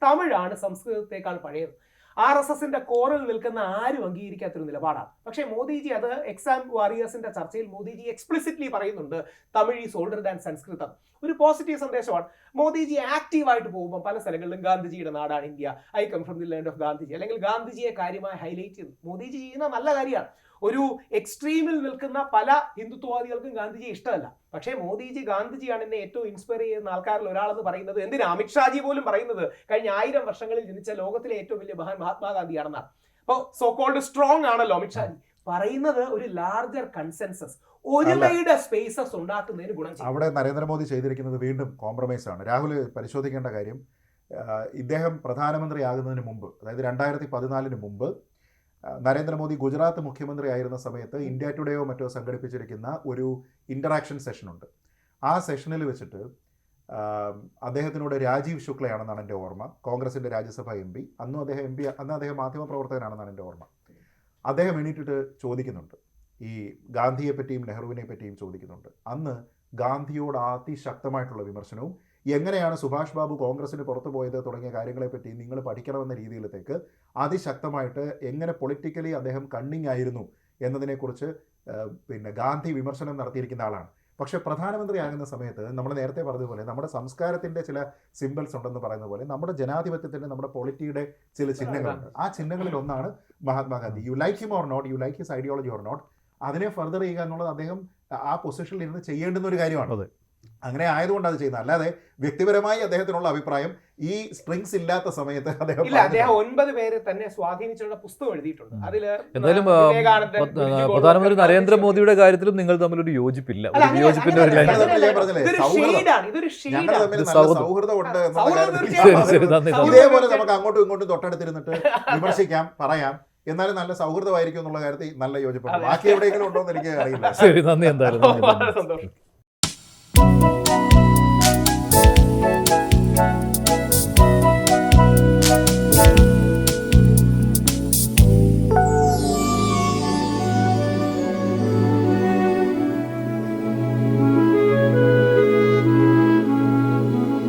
തമിഴാണ് സംസ്കൃതത്തെക്കാൾ പഴയത്. RSSന്റെ കോറിൽ നിൽക്കുന്ന ആരും അംഗീകരിക്കാത്തൊരു നിലപാടാണ്. പക്ഷേ മോദിജി അത് എക്സാം വാരിയേഴ്സിന്റെ ചർച്ചയിൽ മോദിജി എക്സ്പ്ലിസിറ്റ്ലി പറയുന്നുണ്ട്, തമിഴ് ഈസ് ഓൾഡർ ദാൻ സംസ്കൃതം. ഒരു പോസിറ്റീവ് സന്ദേശമാണ്. മോദിജി ആക്റ്റീവായിട്ട് പോകുമ്പോൾ പല സ്ഥലങ്ങളിലും ഗാന്ധിജിയുടെ നാടാണ് India, I come from the land of Gandhiji, അല്ലെങ്കിൽ ഗാന്ധിജിയെ കാര്യമായി ഹൈലൈറ്റ് ചെയ്തു. മോദിജി ചെയ്യുന്ന നല്ല കാര്യമാണ്. ഒരു എക്സ്ട്രീമിൽ നിൽക്കുന്ന പല ഹിന്ദുത്വവാദികൾക്കും ഗാന്ധിജി ഇഷ്ടമല്ല. പക്ഷേ മോദിജി ഗാന്ധിജിയാണ് എന്നെ ഏറ്റവും ഇൻസ്പയർ ചെയ്യുന്ന ആൾക്കാരിൽ ഒരാളെന്ന് പറയുന്നത്. എന്തിനാ അമിത്ഷാജി പോലും പറയുന്നത് കഴിഞ്ഞ 1000 വർഷങ്ങളിൽ ജനിച്ച ലോകത്തിലെ ഏറ്റവും വലിയ മഹാൻ മഹാത്മാഗാന്ധിയാണെന്നാണ്. അപ്പോൾ സോ കോൾഡ് സ്ട്രോങ് ആണല്ലോ അമിത്ഷാജി പറയുന്നത്. ഒരു ലാർജർ കൺസെൻസസ്, ഒരുമയുടെ സ്പേസസ് ഉണ്ടാക്കുന്നതിന് ഗുണം ചെയ്യും. അവിടെ നരേന്ദ്രമോദി ചെയ്തിരിക്കുന്നത് വീണ്ടും കോംപ്രമൈസ് ആണ്. രാഹുൽ പരിശോധിക്കേണ്ട കാര്യം, ഇദ്ദേഹം പ്രധാനമന്ത്രി ആകുന്നതിന് മുമ്പ്, അതായത് 2014 മുമ്പ് നരേന്ദ്രമോദി ഗുജറാത്ത് മുഖ്യമന്ത്രി ആയിരുന്ന സമയത്ത് ഇന്ത്യ ടുഡേയോ മറ്റോ സംഘടിപ്പിച്ചിരിക്കുന്ന ഒരു ഇൻ്ററാക്ഷൻ സെഷനുണ്ട്. ആ സെഷനിൽ വെച്ചിട്ട് അദ്ദേഹത്തിനോട് രാജീവ് ശുക്ലയാണെന്നാണ് എൻ്റെ ഓർമ്മ, കോൺഗ്രസിൻ്റെ രാജ്യസഭ MP. അന്ന് അദ്ദേഹം മാധ്യമപ്രവർത്തകനാണെന്നാണ് എൻ്റെ ഓർമ്മ. അദ്ദേഹം എണീറ്റിട്ട് ചോദിക്കുന്നുണ്ട്, ഈ ഗാന്ധിയെ പറ്റിയും നെഹ്റുവിനെ പറ്റിയും ചോദിക്കുന്നുണ്ട്. അന്ന് ഗാന്ധിയോട് അതിശക്തമായിട്ടുള്ള വിമർശനവും എങ്ങനെയാണ് സുഭാഷ് ബാബു കോൺഗ്രസിന് പുറത്തു പോയത് തുടങ്ങിയ കാര്യങ്ങളെപ്പറ്റി നിങ്ങൾ പഠിക്കണമെന്ന രീതിയിലത്തേക്ക് അതിശക്തമായിട്ട് എങ്ങനെ പൊളിറ്റിക്കലി അദ്ദേഹം കണ്ണിങ് ആയിരുന്നു എന്നതിനെക്കുറിച്ച് പിന്നെ ഗാന്ധി വിമർശനം നടത്തിയിരിക്കുന്ന ആളാണ്. പക്ഷേ പ്രധാനമന്ത്രിയാകുന്ന സമയത്ത് നമ്മൾ നേരത്തെ പറഞ്ഞതുപോലെ നമ്മുടെ സംസ്കാരത്തിൻ്റെ ചില സിംബൽസ് ഉണ്ടെന്ന് പറയുന്ന പോലെ നമ്മുടെ ജനാധിപത്യത്തിൻ്റെ നമ്മുടെ പൊളിറ്റിയുടെ ചില ചിഹ്നങ്ങളുണ്ട്. ആ ചിഹ്നങ്ങളിൽ ഒന്നാണ് Mahatma Gandhi. You like him or not, you like his ideology or not, അതിനെ ഫർദർ ചെയ്യുക എന്നുള്ളത് അദ്ദേഹം ആ പൊസിഷനിൽ ഇരുന്ന് ചെയ്യേണ്ടുന്ന ഒരു കാര്യമാണ്. അങ്ങനെ ആയതുകൊണ്ട് അത് ചെയ്യുന്നത്, അല്ലാതെ വ്യക്തിപരമായി അദ്ദേഹത്തിനുള്ള അഭിപ്രായം ഈ സ്ട്രിങ്സ് ഇല്ലാത്ത സമയത്ത് അദ്ദേഹം 9 പേര് തന്നെ സ്വാധീനിച്ചുള്ള പുസ്തകം എഴുതിയിട്ടുണ്ട്. അതില് എന്തായാലും പ്രധാനമന്ത്രി നരേന്ദ്രമോദിയുടെ കാര്യത്തിലും നിങ്ങൾ തമ്മിലൊരു യോജിപ്പില്ല. യോജിപ്പിന്റെ ഒരു ഞങ്ങൾ തമ്മിൽ നല്ല സൗഹൃദമുണ്ട് ഇതേപോലെ നമുക്ക് അങ്ങോട്ടും ഇങ്ങോട്ടും തൊട്ടടുത്തിരുന്നിട്ട് വിമർശിക്കാം, പറയാം, എന്നാലും നല്ല സൗഹൃദമായിരിക്കും എന്നുള്ള കാര്യത്തിൽ നല്ല യോജിപ്പുണ്ട്. ബാക്കി എവിടെയെങ്കിലും ഉണ്ടോ എന്ന് എനിക്ക് അറിയില്ല. ശരി, നന്ദി. എന്തായാലും സന്തോഷം.